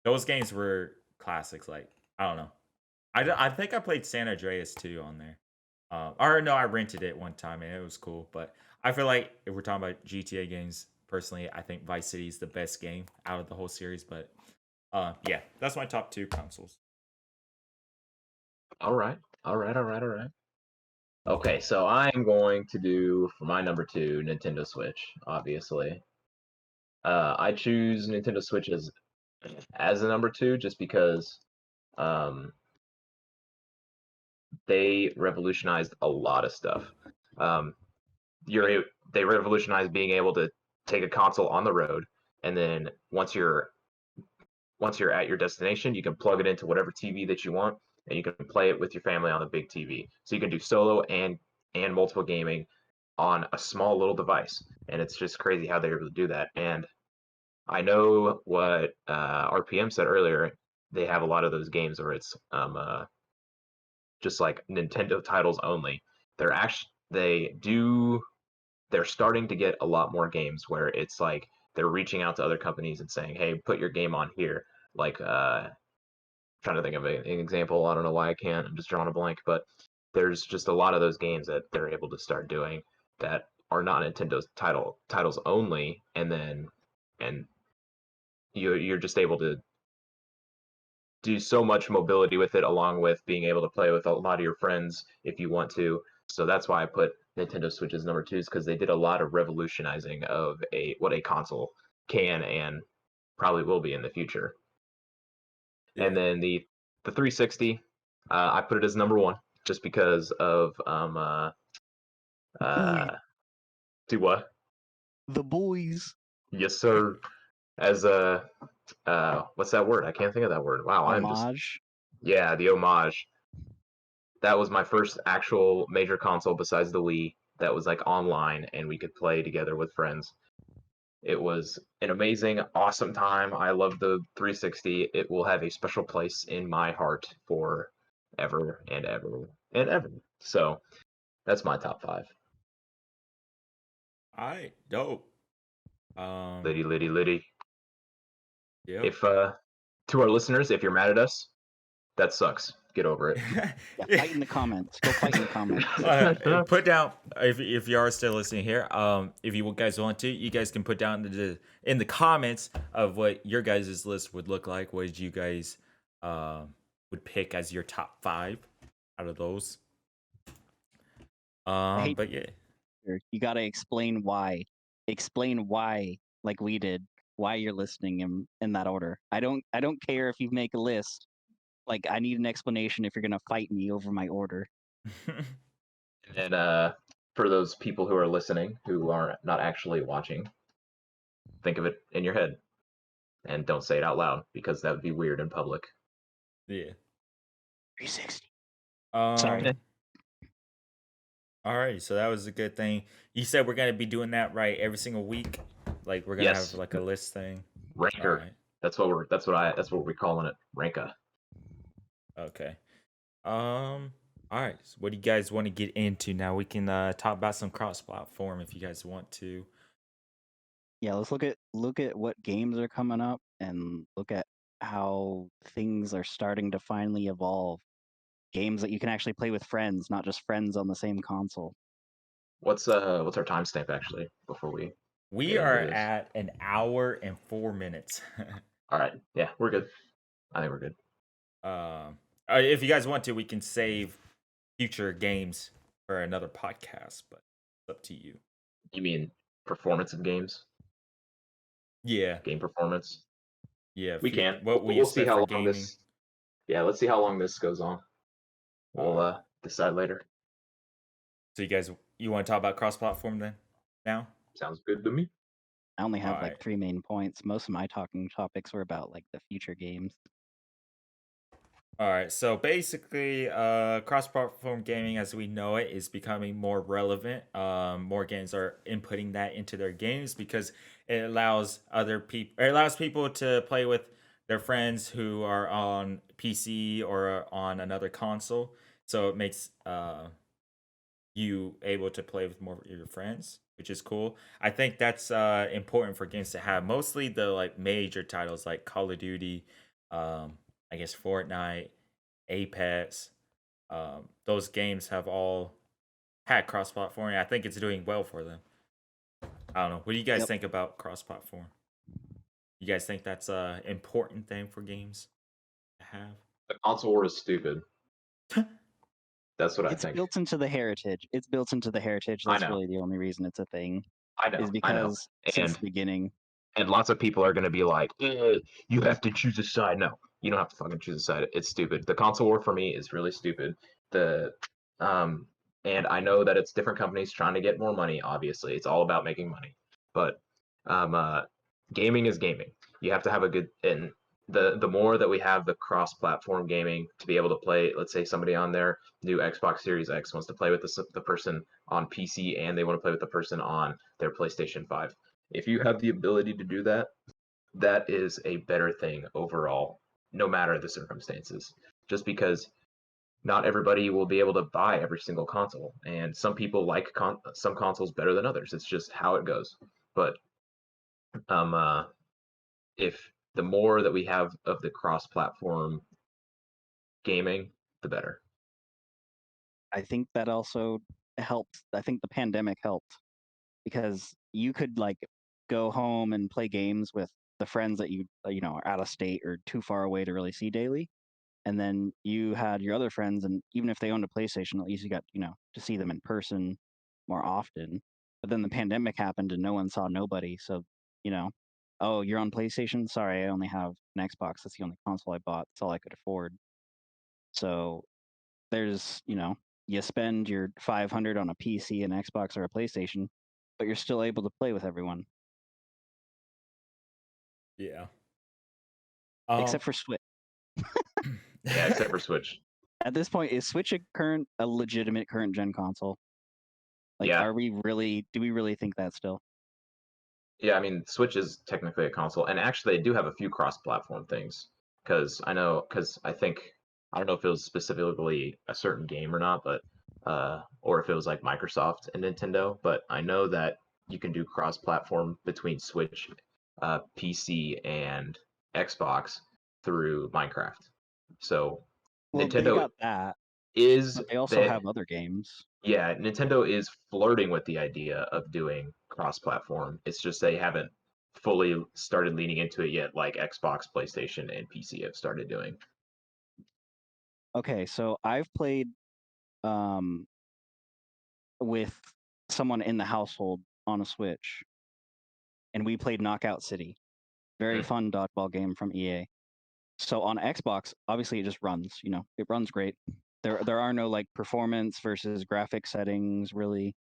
those games were classics. Like I don't know. I think I played San Andreas too on there. Or no, I rented it one time and it was cool. But I feel like if we're talking about GTA games, personally, I think Vice City is the best game out of the whole series. But yeah, that's my top two consoles. All right. All right. All right. All right. Okay, so I'm going to do for my number two Nintendo Switch, obviously. I choose Nintendo Switch as a number two just because um, they revolutionized a lot of stuff. Um, they revolutionized being able to take a console on the road, and then once you're at your destination, you can plug it into whatever TV that you want, and you can play it with your family on the big TV. So you can do solo and multiple gaming on a small little device, and it's just crazy how they're able to do that. And I know what RPM said earlier. They have a lot of those games where it's just like Nintendo titles only. They do they're starting to get a lot more games where it's like they're reaching out to other companies and saying, "Hey, put your game on here." Like trying to think of an example. I don't know why I can't. I'm just drawing a blank, but there's just a lot of those games that they're able to start doing that are not Nintendo's titles only, and you're just able to do so much mobility with it, along with being able to play with a lot of your friends if you want to. So that's why I put Nintendo Switch as number two, is because they did a lot of revolutionizing of what a console can and probably will be in the future. Yeah. And then the 360, I put it as number one just because of do what? The boys. Yes, sir. As a what's that word? I can't think of that word. Wow, I'm just Homage. yeah, the homage. That was my first actual major console besides the Wii that was like online and we could play together with friends. It was an amazing, awesome time. I love the 360. It will have a special place in my heart for ever and ever and ever. So that's my top five. All right, dope. Liddy, liddy, liddy. Yep. If to our listeners, if you're mad at us, that sucks. Get over it. Yeah, fight in the comments. Go fight in the comments. Put down if you are still listening here. If you guys want to, you guys can put down in the comments of what your guys' list would look like. What did you guys would pick as your top 5 out of those? hate- But yeah, You gotta explain why. Explain why, like we did, why you're listening in that order. I don't care if you make a list. Like I need an explanation if you're gonna fight me over my order. And for those people who are listening who are not actually watching, think of it in your head and don't say it out loud because that would be weird in public. yeah. 360. Sorry. All right, so that was a good thing. You said we're gonna be doing that right every single week. Like we're gonna Yes. have like a list thing. Ranker. All right. That's what we're calling it. Ranka. Okay. All right. So what do you guys want to get into now? We can talk about some cross-platform if you guys want to. Yeah, let's look at what games are coming up and look at how things are starting to finally evolve. games that you can actually play with friends, not just friends on the same console. What's our timestamp actually before we We get are into this? at an hour and 4 minutes. All right, yeah, we're good. I think we're good. If you guys want to, we can save future games for another podcast, but it's up to you. You mean performance of games? Yeah, Game performance? yeah. We can. What we We'll see expect how for long gaming. this. Yeah, let's see how long this goes on. We'll decide later. So you want to talk about cross-platform then? Now? Sounds good to me. I only have like Alright. 3 main points. Most of my talking topics were about like the future games. All right, so basically, cross-platform gaming, as we know it, is becoming more relevant. More games are inputting that into their games because it allows people to play with their friends who are on PC or on another console. So it makes you able to play with more of your friends, which is cool. I think that's important for games to have. Mostly the like major titles like Call of Duty, I guess Fortnite, Apex. Those games have all had cross-platform. I think it's doing well for them. I don't know. What do you guys Yep. think about cross-platform? You guys think that's a important thing for games to have? The console war is stupid. That's what I It's think. built into the heritage. It's built into the heritage. I That's know. really the only reason it's a thing. I know. Is because since And the beginning. and lots of people are going to be like, you have to choose a side. No, you don't have to fucking choose a side. It's stupid. The console war for me is really stupid. And I know that it's different companies trying to get more money. Obviously, it's all about making money. But gaming is gaming. You have to have a good and the more that we have the cross-platform gaming to be able to play, let's say somebody on their new Xbox Series X wants to play with the person on PC and they want to play with the person on their PlayStation 5. If you have the ability to do that, that is a better thing overall, no matter the circumstances. Just because not everybody will be able to buy every single console, and some people like some consoles better than others. It's just how it goes. But if the more that we have of the cross-platform gaming, the better. I think that also helped. I think the pandemic helped because you could like go home and play games with the friends that you are out of state or too far away to really see daily. And then you had your other friends, and even if they owned a PlayStation, at least you got to see them in person more often. But then the pandemic happened and no one saw nobody. So oh, you're on PlayStation? Sorry, I only have an Xbox. That's the only console I bought. That's all I could afford. So there's you spend your 500 on a PC, an Xbox, or a PlayStation, but you're still able to play with everyone. Yeah. Except for Switch. Yeah, except for Switch. At this point, is Switch a legitimate current gen console? Like, Yeah. do we really think that still? Yeah, I mean, Switch is technically a console, and actually, they do have a few cross-platform things. Because I think I don't know if it was specifically a certain game or not, but or if it was like Microsoft and Nintendo, but I know that you can do cross-platform between Switch, PC, and Xbox through Minecraft. So Well, they Nintendo got that, is but they also have other games. yeah, Nintendo is flirting with the idea of doing cross-platform. It's just they haven't fully started leaning into it yet, like Xbox, PlayStation, and PC have started doing. Okay, so I've played with someone in the household on a Switch, and we played Knockout City. Very fun dodgeball game from EA. So on Xbox, obviously it just runs. It runs great. There are no like performance versus graphic settings really.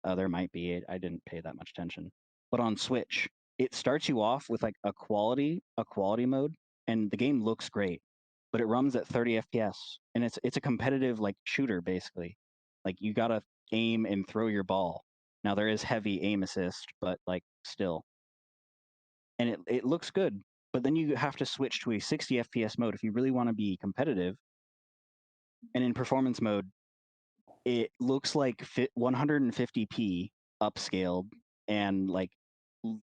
There might be. I didn't pay that much attention. But on Switch, it starts you off with like a quality mode, and the game looks great, but it runs at 30 FPS, and it's a competitive like shooter basically. Like you gotta aim and throw your ball. Now there is heavy aim assist, but like still, and it looks good. But then you have to switch to a 60 FPS mode if you really want to be competitive. And in performance mode, it looks like 150p upscaled, and like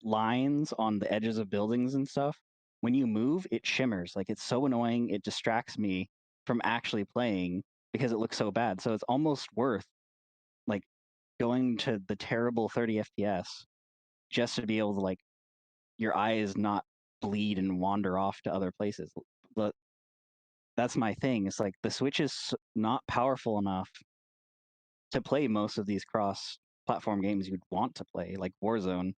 lines on the edges of buildings and stuff. When you move, it shimmers. Like it's so annoying. It distracts me from actually playing because it looks so bad. So it's almost worth like going to the terrible 30 FPS just to be able to like your eyes not bleed and wander off to other places. But that's my thing. It's like the Switch is not powerful enough to play most of these cross-platform games you'd want to play, like Warzone.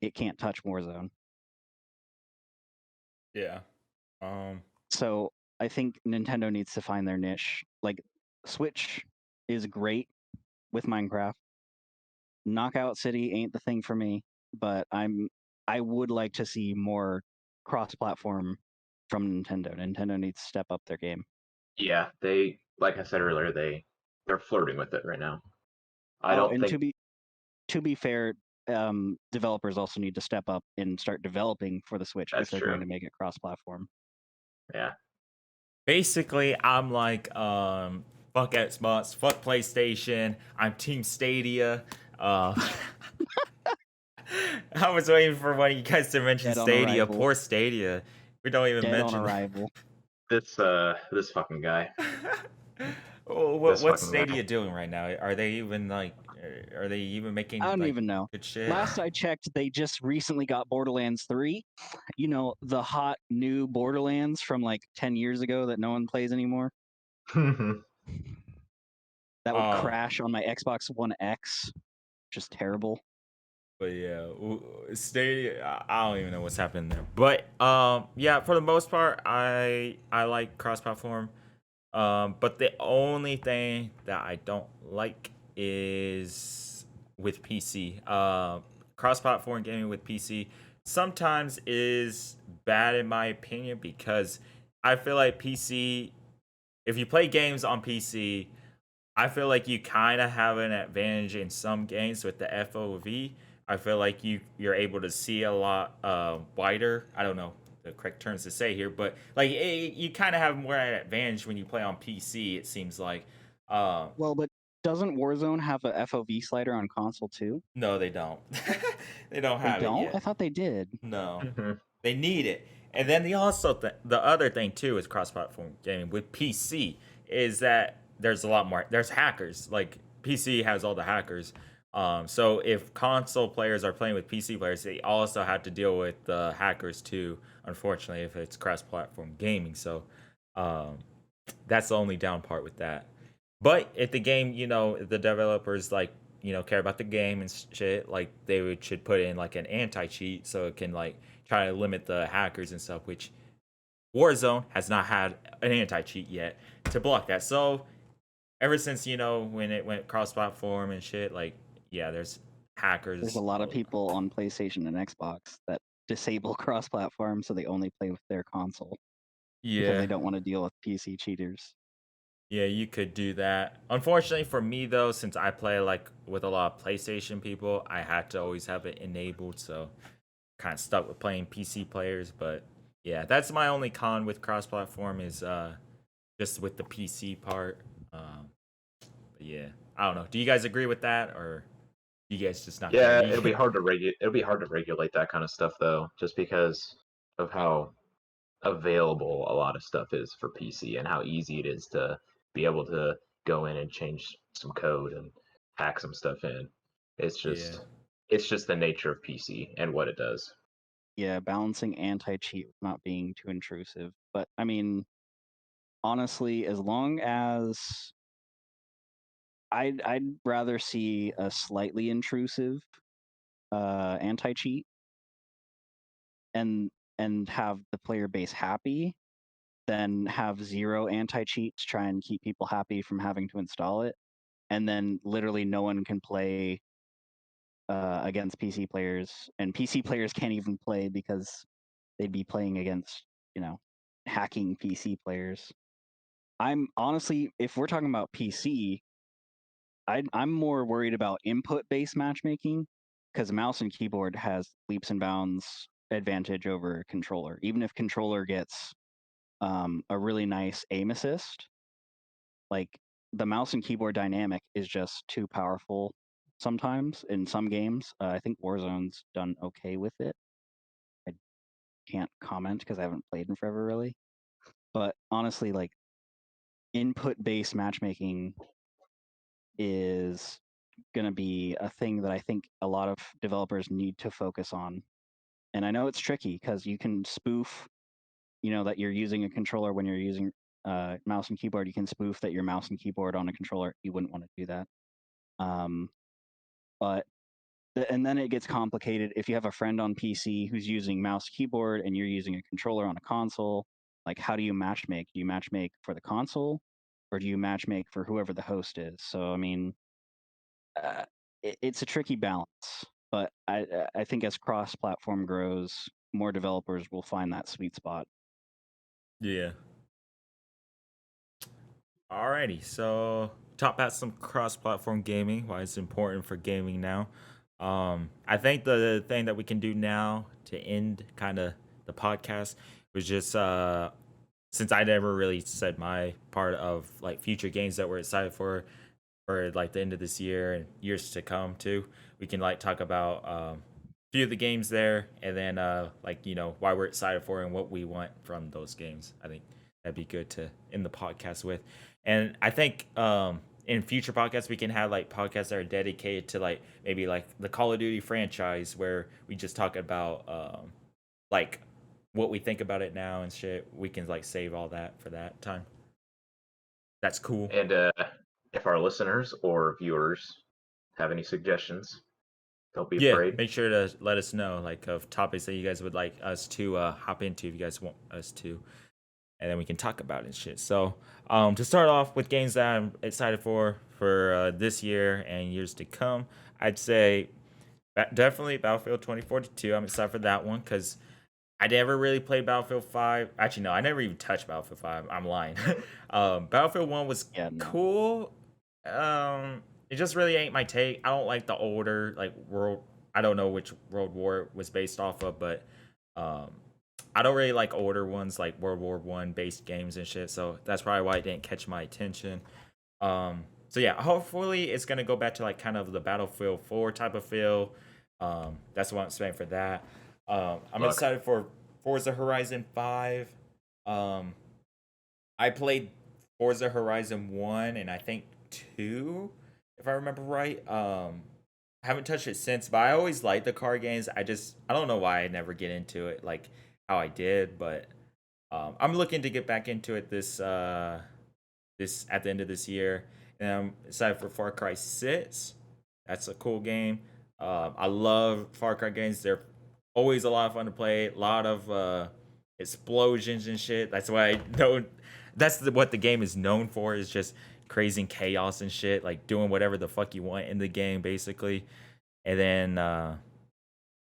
It can't touch Warzone. Yeah. So I think Nintendo needs to find their niche. Like Switch is great with Minecraft. Knockout City ain't the thing for me, but I would like to see more cross-platform from Nintendo. Nintendo needs to step up their game. Yeah, they, like I said earlier, they're flirting with it right now. I Oh, don't and think to be fair, developers also need to step up and start developing for the Switch if that's they're going true. to make it cross-platform. Yeah. Basically, I'm like, fuck Xbox, fuck PlayStation. I'm Team Stadia. I was waiting for one of you guys to mention Dead on Stadia. arrival. Poor Stadia. We don't even Dead on mention that. arrival. This fucking guy. Oh, This what's fucking guy. Stadia doing right now? Are they even like? Are they even making? I don't like, even know. good shit. Last I checked, they just recently got Borderlands 3. You know, the hot new Borderlands from like 10 years ago that no one plays anymore. That would crash on my Xbox One X. Just terrible. But yeah, Stadia. I don't even know what's happening there. But yeah, for the most part, I like cross-platform. But the only thing that I don't like is with PC. Cross-platform gaming with PC sometimes is bad in my opinion because I feel like PC. If you play games on PC, I feel like you kind of have an advantage in some games with the FOV. I feel like you're able to see a lot wider. I don't know the correct terms to say here, but like you kind of have more advantage when you play on PC. It seems like. Well, but doesn't Warzone have a FOV slider on console too? No, they don't. They don't They have it don't? yet. I thought they did. No, they need it. And then the other thing too is cross-platform gaming with PC is that there's a lot more. There's hackers. Like PC has all the hackers. So if console players are playing with PC players, they also have to deal with the hackers too. Unfortunately, if it's cross-platform gaming, so um, that's the only down part with that. But if the game, if the developers like, care about the game and shit, like should put in like an anti-cheat so it can like try to limit the hackers and stuff, which Warzone has not had an anti-cheat yet to block that. So ever since, when it went cross-platform and shit, like, yeah, there's hackers. There's a lot of people on PlayStation and Xbox that disable cross-platform so they only play with their console because Yeah. they don't want to deal with PC cheaters. Yeah, you could do that. Unfortunately for me though, since I play like with a lot of PlayStation people, I had to always have it enabled, so kind of stuck with playing PC players. But yeah, that's my only con with cross-platform is just with the PC part. But yeah, I don't know. Do you guys agree with that, or do you guys just not Yeah, care? it'll be hard to regulate that kind of stuff though, just because of how available a lot of stuff is for PC and how easy it is to be able to go in and change some code and hack some stuff in. It's Yeah. just the nature of PC and what it does. Yeah, balancing anti-cheat with not being too intrusive. But I mean, honestly, as long as I'd rather see a slightly intrusive anti-cheat and have the player base happy than have zero anti-cheat to try and keep people happy from having to install it, and then literally no one can play against PC players, and PC players can't even play because they'd be playing against, hacking PC players. I'm honestly, if we're talking about PC, I'm more worried about input-based matchmaking because mouse and keyboard has leaps and bounds advantage over controller. Even if controller gets a really nice aim assist, like the mouse and keyboard dynamic is just too powerful sometimes in some games. I think Warzone's done okay with it. I can't comment because I haven't played in forever really. But honestly, like input-based matchmaking is going to be a thing that I think a lot of developers need to focus on. And I know it's tricky because you can spoof, that you're using a controller when you're using mouse and keyboard. You can spoof that your mouse and keyboard on a controller. You wouldn't want to do that. But and then it gets complicated if you have a friend on PC who's using mouse keyboard and you're using a controller on a console. Like, how do you matchmake? Do you matchmake for the console, or do you matchmake for whoever the host is? So, I mean, it's a tricky balance. But I think as cross-platform grows, more developers will find that sweet spot. Yeah. Alrighty, so talk about some cross-platform gaming. Why it's important for gaming now. I think the thing that we can do now to end kind of the podcast was just since I never really said my part of like future games that we're excited for like the end of this year and years to come too. We can like talk about a few of the games there, and then like why we're excited for and what we want from those games. I think that'd be good to end the podcast with. And I think in future podcasts we can have like podcasts that are dedicated to like maybe like the Call of Duty franchise, where we just talk about like what we think about it now and shit. We can like save all that for that time. That's cool. And if our listeners or viewers have any suggestions, don't be Yeah, afraid. make sure to let us know like of topics that you guys would like us to hop into if you guys want us to, and then we can talk about it and shit. So to start off with games that I'm excited for this year and years to come, I'd say definitely Battlefield 2042. I'm excited for that one because I never really played Battlefield 5. Actually, no, I never even touched Battlefield 5. I'm lying. Battlefield 1 was cool. It just really ain't my take. I don't like the older like world. I don't know which World War it was based off of, but I don't really like older ones like World War One based games and shit. So that's probably why it didn't catch my attention. So yeah, hopefully it's gonna go back to like kind of the Battlefield 4 type of feel. That's what I'm saying for that. I'm excited for Forza Horizon 5. I played Forza Horizon 1 and I think 2, if I remember right. Haven't touched it since, but I always liked the car games. I don't know why I never get into it like how I did, but I'm looking to get back into it this at the end of this year. And I'm excited for Far Cry 6. That's a cool game. I love Far Cry games. They're always a lot of fun to play. A lot of explosions and shit. That's why I know what the game is known for, is just crazy and chaos and shit, like doing whatever the fuck you want in the game basically. And then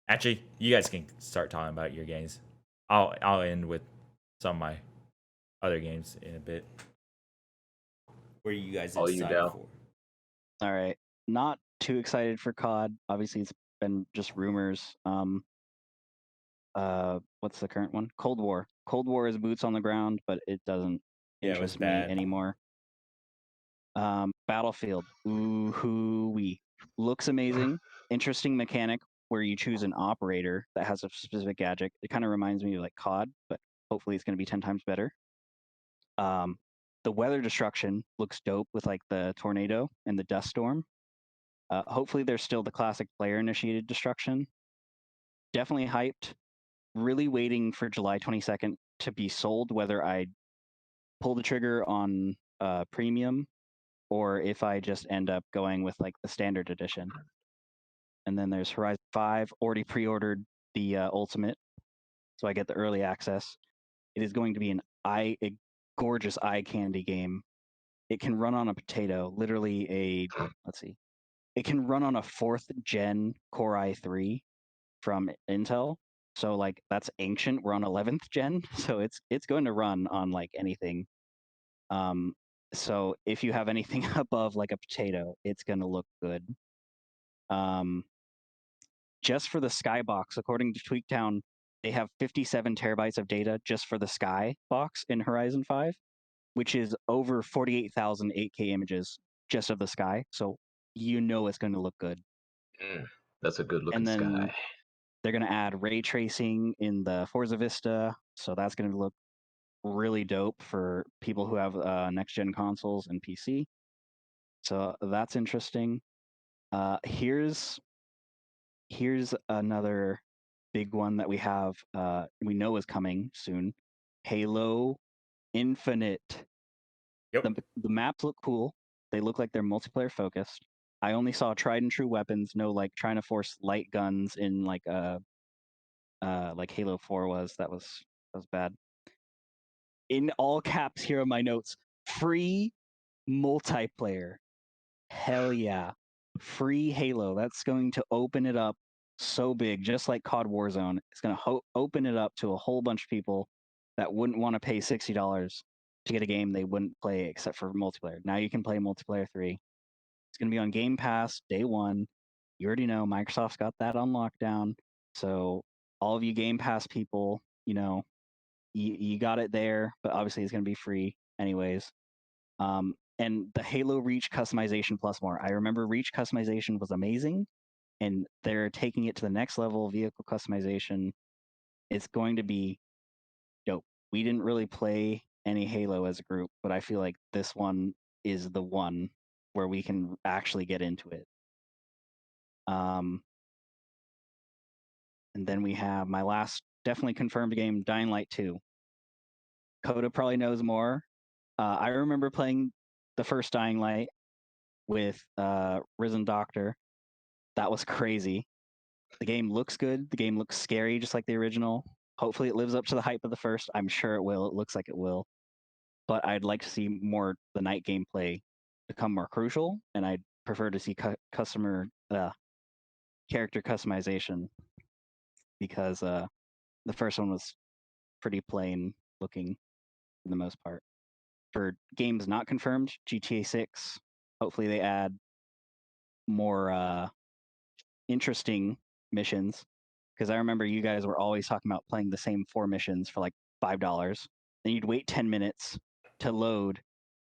actually you guys can start talking about your games. I'll end with some of my other games in a bit. What are you guys excited for? All right. Not too excited for COD. Obviously it's been just rumors. What's the current one? Cold War. Cold War is boots on the ground, but it doesn't interest me anymore. Battlefield. Ooh-hoo-wee. Looks amazing. Interesting mechanic where you choose an operator that has a specific gadget. It kind of reminds me of like COD, but hopefully it's going to be 10 times better. The weather destruction looks dope with like the tornado and the dust storm. Hopefully there's still the classic player initiated destruction. Definitely hyped. Really waiting for July 22nd to be sold, whether I pull the trigger on premium or if I just end up going with like the standard edition. And then there's Horizon 5, already pre-ordered the Ultimate, so I get the early access. It is going to be a gorgeous eye candy game. It can run on a potato, literally it can run on a 4th gen Core i3 from Intel. So like that's ancient. We're on 11th gen, so it's going to run on like anything. So if you have anything above like a potato, it's going to look good. Just for the Skybox, according to Tweaktown, they have 57 terabytes of data just for the Skybox in Horizon 5, which is over 48,000 8K images just of the sky. So it's going to look good. That's a good looking sky. They're going to add ray tracing in the Forza Vista, so that's going to look really dope for people who have next-gen consoles and PC. So that's interesting. Here's another big one that we know is coming soon. Halo Infinite. Yep. The maps look cool. They look like they're multiplayer focused. I only saw tried and true weapons, no like trying to force light guns in like Halo 4 was. That was bad. In all caps here are my notes. Free multiplayer. Hell yeah. Free Halo. That's going to open it up so big, just like COD Warzone. It's going to open it up to a whole bunch of people that wouldn't want to pay $60 to get a game they wouldn't play except for multiplayer. Now you can play multiplayer 3. It's going to be on Game Pass day 1. You already know Microsoft's got that on lockdown. So all of you Game Pass people, you got it there, but obviously it's going to be free anyways. And the Halo Reach customization plus more. I remember Reach customization was amazing, and they're taking it to the next level. Vehicle customization. It's going to be dope. We didn't really play any Halo as a group, but I feel like this one is the one where we can actually get into it. And then we have my last definitely confirmed game, Dying Light 2. Kota probably knows more. I remember playing the first Dying Light with Risen Doctor. That was crazy. The game looks good. The game looks scary, just like the original. Hopefully it lives up to the hype of the first. I'm sure it will. It looks like it will. But I'd like to see more the night gameplay become more crucial, and I'd prefer to see character customization because the first one was pretty plain looking for the most part. For games not confirmed, GTA 6, hopefully they add more interesting missions, because I remember you guys were always talking about playing the same 4 missions for like $5. Then you'd wait 10 minutes to load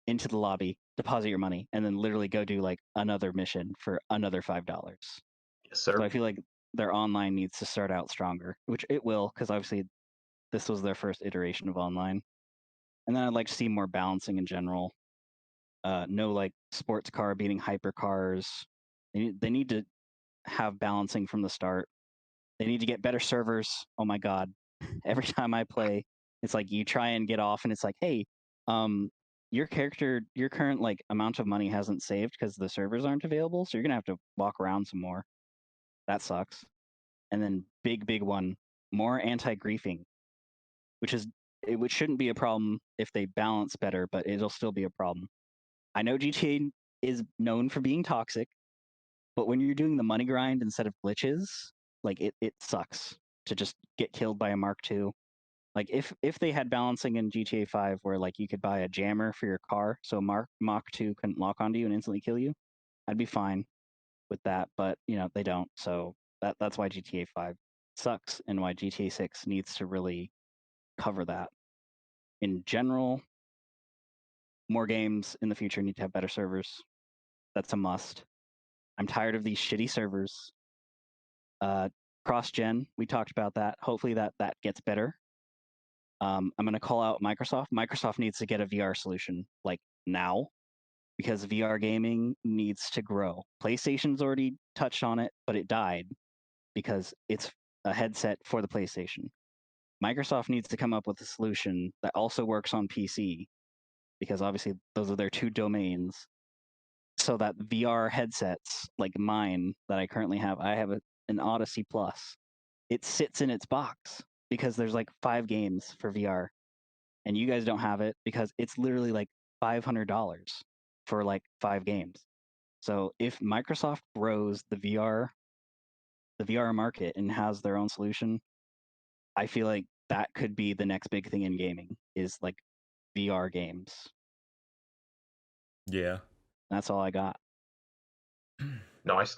into the lobby, deposit your money, and then literally go do like another mission for another $5. Yes, sir. So I feel like their online needs to start out stronger, which it will, because obviously this was their first iteration of online. And then I'd like to see more balancing in general. No like sports car beating hypercars. They need to have balancing from the start. They need to get better servers. Oh my god. Every time I play, it's like you try and get off and it's like, hey, your current like amount of money hasn't saved because the servers aren't available, so you're gonna have to walk around some more. That sucks. And then big one, more anti-griefing, which shouldn't be a problem if they balance better, but it'll still be a problem. I know GTA is known for being toxic, but when you're doing the money grind instead of glitches, like it sucks to just get killed by a Mark II. Like if they had balancing in GTA 5 where like you could buy a jammer for your car so Mark II couldn't lock onto you and instantly kill you, I'd be fine with that. But they don't. So that's why GTA 5 sucks and why GTA 6 needs to really cover that. In general, more games in the future need to have better servers. That's a must. I'm tired of these shitty servers. Cross-gen, we talked about that. Hopefully that gets better. I'm going to call out Microsoft. Microsoft needs to get a VR solution like now, because VR gaming needs to grow. PlayStation's already touched on it, but it died because it's a headset for the PlayStation. Microsoft needs to come up with a solution that also works on PC, because obviously those are their 2 domains, so that VR headsets like mine that I currently have, I have an Odyssey Plus. It sits in its box because there's like 5 games for VR, and you guys don't have it because it's literally like $500 for like 5 games. So if Microsoft grows the VR market and has their own solution, I feel like that could be the next big thing in gaming, is like VR games. Yeah. That's all I got. Nice.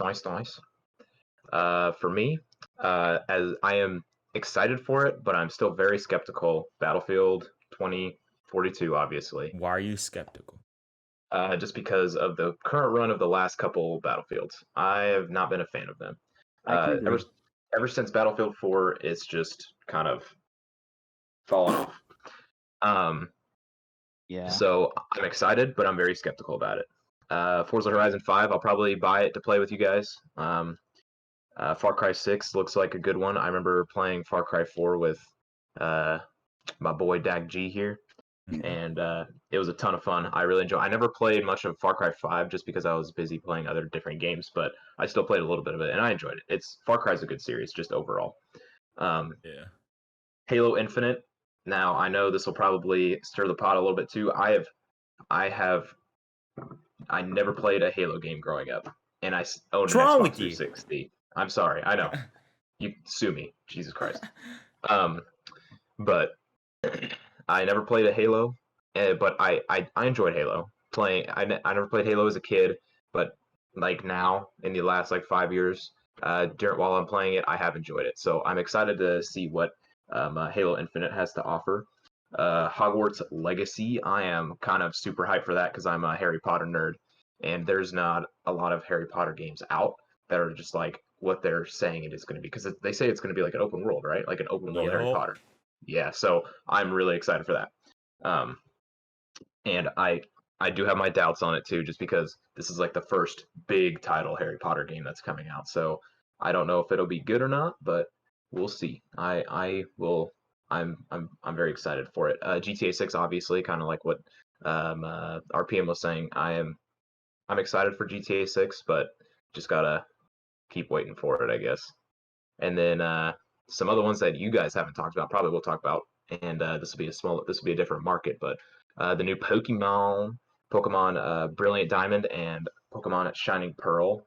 For me, as I am excited for it, but I'm still very skeptical. Battlefield 2042, obviously. Why are you skeptical? Just because of the current run of the last couple Battlefields. I have not been a fan of them. I can agree. Ever since Battlefield 4, it's just kind of fallen off. Yeah. So I'm excited, but I'm very skeptical about it. Forza Horizon 5, I'll probably buy it to play with you guys. Far Cry 6 looks like a good one. I remember playing Far Cry 4 with my boy Kota G here, and it was a ton of fun. I really enjoyed. I never played much of Far Cry 5 just because I was busy playing other different games, but I still played a little bit of it, and I enjoyed it. Far Cry's a good series, just overall. Yeah. Halo Infinite. Now I know this will probably stir the pot a little bit too. I never played a Halo game growing up, and I owned What's an wrong Xbox with you? 360. I'm sorry, I know. You sue me, Jesus Christ. But I never played a Halo, but I enjoyed Halo. I never played Halo as a kid, but like now in the last like 5 years, while I'm playing it, I have enjoyed it. So I'm excited to see what Halo Infinite has to offer. Hogwarts Legacy, I am kind of super hyped for that because I'm a Harry Potter nerd, and there's not a lot of Harry Potter games out that are just like what they're saying it is going to be, because they say it's going to be like an open world, right? Like an open world Harry Yup. Potter. Yeah, so I'm really excited for that. Um, and I do have my doubts on it too, just because this is like the first big title Harry Potter game that's coming out. So I don't know if it'll be good or not, but we'll see. I will. I'm very excited for it. GTA 6, obviously, kind of like what RPM was saying. I'm excited for GTA 6, but just gotta keep waiting for it, I guess. And then some other ones that you guys haven't talked about, probably we'll talk about. And this will be a different market, but the new Pokemon Brilliant Diamond, and Pokemon Shining Pearl,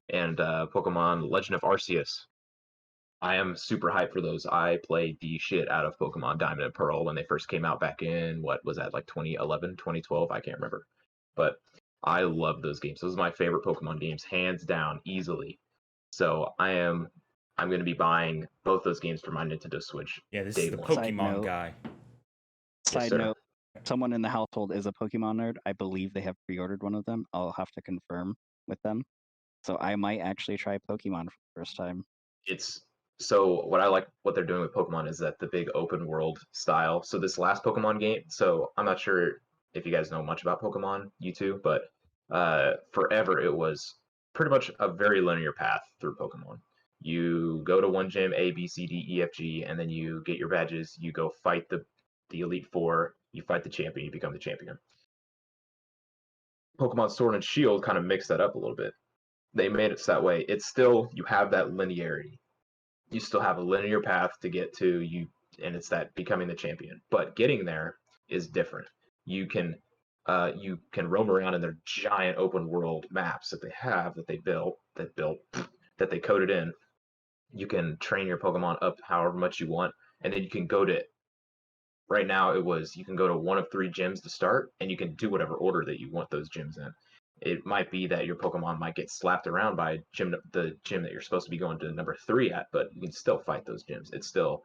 and Pokemon Legend of Arceus. I am super hyped for those. I played the shit out of Pokemon Diamond and Pearl when they first came out back in, what was that, like 2011, 2012? I can't remember. But I love those games. Those are my favorite Pokemon games, hands down, easily. So I'm going to be buying both those games for my Nintendo Switch Yeah, this is day the one. Side Pokemon note. guy. Yes, Side sir. note, someone in the household is a Pokemon nerd. I believe they have pre-ordered one of them. I'll have to confirm with them. So I might actually try Pokemon for the first time. It's so what I like what they're doing with Pokemon is that the big open world style. So this last Pokemon game, so I'm not sure if you guys know much about Pokemon, you two, but forever it was pretty much a very linear path through Pokemon. You go to one gym, A, B, C, D, E, F, G, and then you get your badges. You go fight the Elite Four. You fight the champion. You become the champion. Pokemon Sword and Shield kind of mixed that up a little bit. They made it so that way. It's still, you have that linearity. You still have a linear path to get to you, and it's that becoming the champion. But getting there is different. You can roam around in their giant open world maps that they have, that they coded in. You can train your Pokemon up however much you want, and then you can go to, right now you can go to one of three gyms to start, and you can do whatever order that you want those gyms in. It might be that your Pokemon might get slapped around by the gym that you're supposed to be going to number 3 at, but you can still fight those gyms. It's still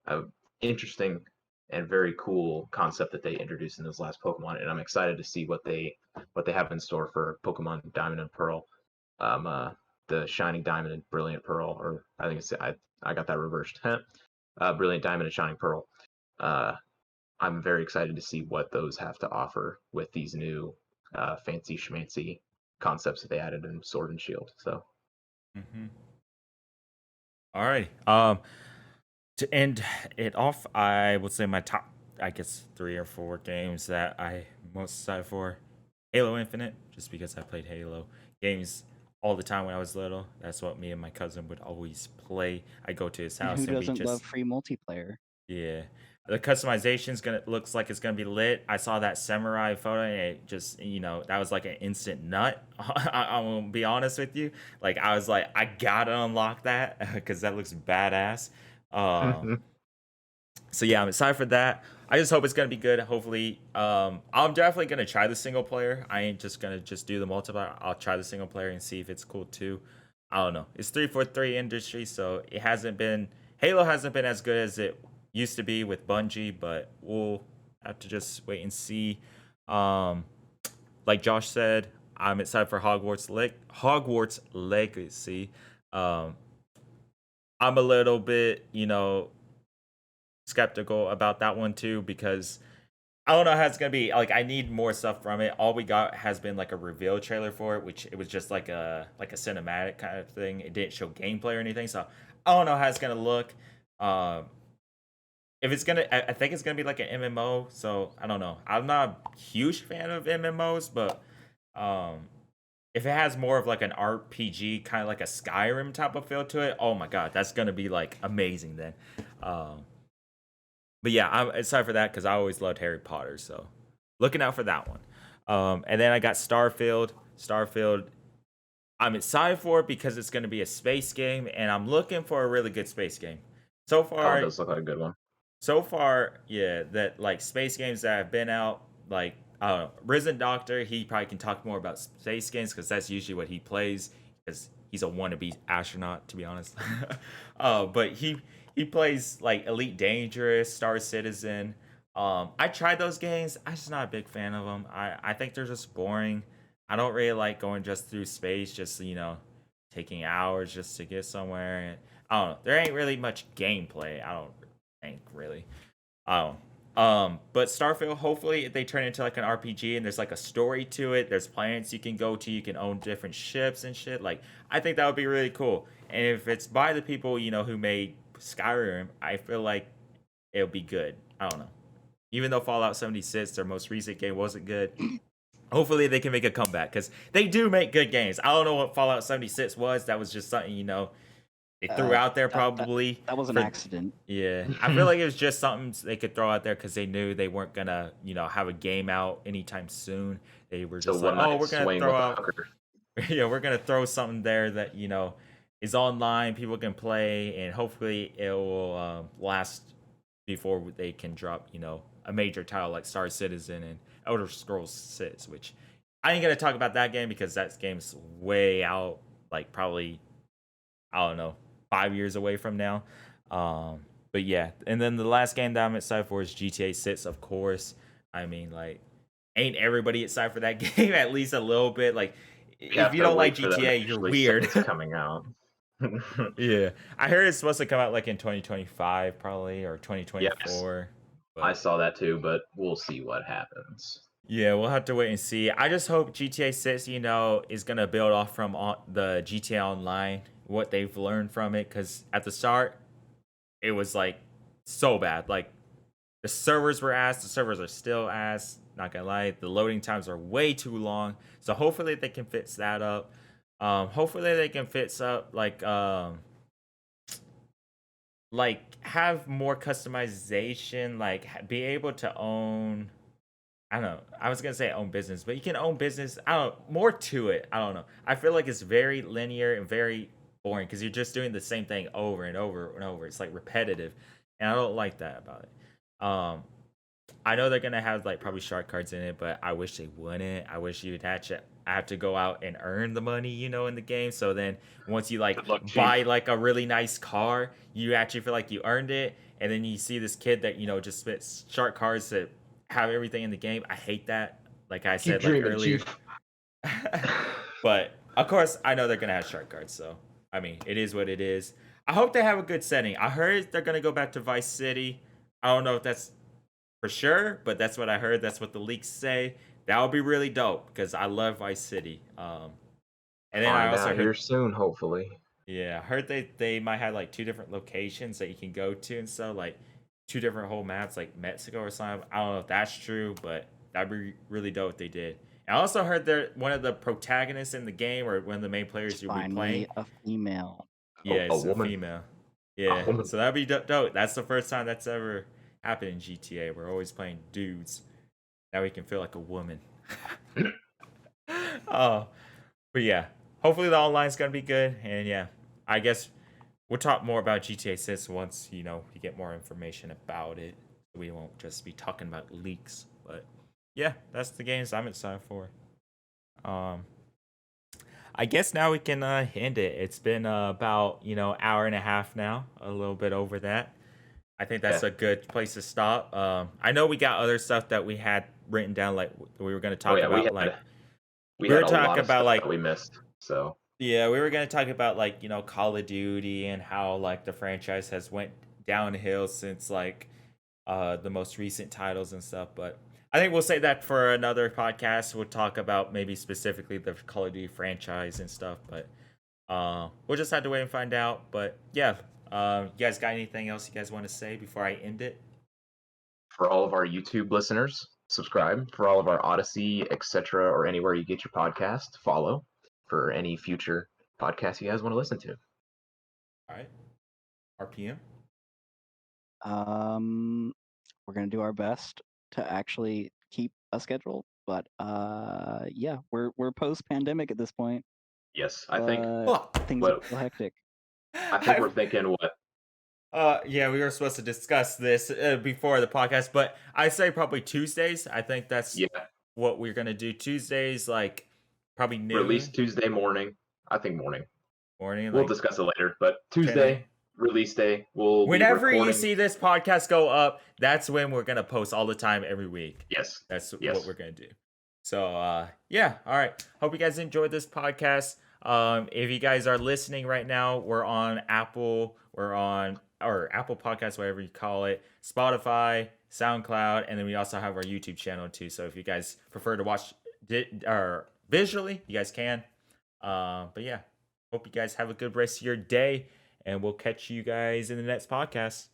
an interesting and very cool concept that they introduced in those last Pokemon, and I'm excited to see what they have in store for Pokemon Diamond and Pearl. The Shining Diamond and Brilliant Pearl, or I think I got that reversed. Brilliant Diamond and Shining Pearl. I'm very excited to see what those have to offer with these new fancy schmancy concepts that they added in Sword and Shield. So, All right. To end it off, I would say my top, I guess, 3 or 4 games that I most excited for. Halo Infinite, just because I played Halo games all the time when I was little. That's what me and my cousin would always play. I go to his And house who and we doesn't just love free multiplayer? yeah. The customization's looks like it's gonna be lit. I saw that samurai photo and it just that was like an instant nut. I won't be honest with you. Like I was like, I gotta unlock that because that looks badass. So yeah, I'm excited for that. I just hope it's gonna be good. Hopefully, I'm definitely gonna try the single player. I ain't just gonna do the multiplayer. I'll try the single player and see if it's cool too. I don't know. It's 343 industry, so it hasn't been Halo hasn't been as good as it used to be with Bungie, but we'll have to just wait and see. Like Josh said, I'm excited for Hogwarts Legacy. Um, I'm a little bit, skeptical about that one too because I don't know how it's gonna be. Like, I need more stuff from it. All we got has been like a reveal trailer for it, which it was just like a cinematic kind of thing. It didn't show gameplay or anything, so I don't know how it's gonna look. Um, if it's gonna, I think it's gonna be like an MMO. So I don't know. I'm not a huge fan of MMOs, but um, if it has more of like an RPG, kind of like a Skyrim type of feel to it, oh my god, that's gonna be like amazing then. Um, but yeah, I'm excited for that because I always loved Harry Potter, so looking out for that one. And then I got Starfield. Starfield, I'm excited for it because it's going to be a space game, and I'm looking for a really good space game. So Oh, far, it does look like a good one. yeah, that like space games that have been out, like Risen Doctor, he probably can talk more about space games because that's usually what he plays because he's a wannabe astronaut, to be honest. But he plays like Elite Dangerous, Star Citizen. I tried those games. I'm just not a big fan of them. I think they're just boring. I don't really like going just through space, just taking hours just to get somewhere. And I don't know. There ain't really much gameplay. I don't think really. I don't. But Starfield, hopefully they turn into like an RPG and there's like a story to it. There's planets you can go to. You can own different ships and shit. Like I think that would be really cool. And if it's by the people who made Skyrim, I feel like it'll be good. I don't know. Even though Fallout 76, their most recent game, wasn't good, hopefully they can make a comeback because they do make good games. I don't know what Fallout 76 was. That was just something they threw out there probably. That was an accident. Yeah, I feel like it was just something they could throw out there because they knew they weren't gonna have a game out anytime soon. They were just like, oh, we're gonna throw out. Yeah, we're gonna throw something there that is online, people can play, and hopefully it will last before they can drop a major title like Star Citizen and Elder Scrolls 6, which I ain't gonna talk about that game because that game's way out, like probably I don't know 5 years away from now. But yeah, and then the last game that I'm excited for is GTA 6, of course. I mean, like, ain't everybody excited for that game at least a little bit? Like, if you don't like GTA, you're weird. It's coming out. Yeah, I heard it's supposed to come out like in 2025 probably or 2024. Yes. I saw that too, but we'll see what happens. Yeah, we'll have to wait and see. I just hope GTA 6, is gonna build off from the GTA Online, what they've learned from it, because at the start, it was like so bad. Like the servers were ass, the servers are still ass. Not gonna lie, the loading times are way too long. So hopefully they can fix that up. Hopefully they can fix up like have more customization, like be able to own. I don't know. I was gonna say own business, but you can own business. I don't more to it. I don't know. I feel like it's very linear and very boring because you're just doing the same thing over and over and over. It's like repetitive, and I don't like that about it. I know they're gonna have like probably shark cards in it, but I wish they wouldn't. I wish you'd have to go out and earn the money, in the game. So then once you like buy like a really nice car, you actually feel like you earned it, and then you see this kid that just spits shark cards to have everything in the game. I hate that. Like I said earlier. But of course, I know they're gonna have shark cards, so I mean, it is what it is. I hope they have a good setting. I heard they're gonna go back to Vice City. I don't know if that's for sure, but that's what I heard. That's what the leaks say. That would be really dope because I love Vice City. And then I also heard here soon, hopefully. Yeah, I heard they might have like 2 different locations that you can go to and stuff, like 2 different whole maps, like Mexico or something. I don't know if that's true, but that'd be really dope if they did. And I also heard they're one of the protagonists in the game, or one of the main players you'll be playing. A female. Yeah, it's a woman. female. Yeah, so that'd be dope. That's the first time that's ever happened in GTA. We're always playing dudes. Now we can feel like a woman. Oh, but yeah, hopefully the online's gonna be good. And yeah, I guess we'll talk more about GTA 6 once we get more information about it. We won't just be talking about leaks. But yeah, that's the games I'm excited for. I guess now we can end it. It's been about hour and a half now, a little bit over that. I think that's a good place to stop. I know we got other stuff that we had written down, like we were going to talk about. We were talking about like we missed. So yeah, we were going to talk about like Call of Duty and how like the franchise has went downhill since like the most recent titles and stuff. But I think we'll say that for another podcast. We'll talk about maybe specifically the Call of Duty franchise and stuff, but we'll just have to wait and find out. But yeah, you guys got anything else you guys want to say before I end it? For all of our YouTube listeners, subscribe. For all of our Odyssey, etc., or anywhere you get your podcast, follow for any future podcasts you guys want to listen to. All right, RPM. We're gonna do our best to actually keep a schedule, but yeah, we're post pandemic at this point. Yes, I think. Fuck. Things Well, are still hectic. I think we're thinking what? Yeah, we were supposed to discuss this before the podcast, but I say probably Tuesdays. I think that's Yeah, what we're gonna do. Tuesdays, like probably noon. release Tuesday morning. I think morning. Morning. We'll Like, discuss it later, but Tuesday release day. We'll whenever be you recording. see this podcast go up, that's when we're gonna post all the time every week. Yes, That's yes. what we're gonna do. So yeah, all right. Hope you guys enjoyed this podcast. If you guys are listening right now, we're on Apple, or Apple Podcasts, whatever you call it, Spotify, SoundCloud, and then we also have our YouTube channel too. So if you guys prefer to watch or visually, you guys can. But yeah, hope you guys have a good rest of your day, and we'll catch you guys in the next podcast.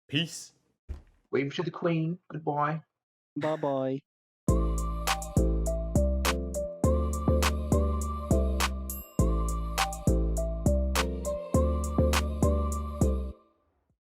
Peace. Wave to the queen. Goodbye. Bye bye.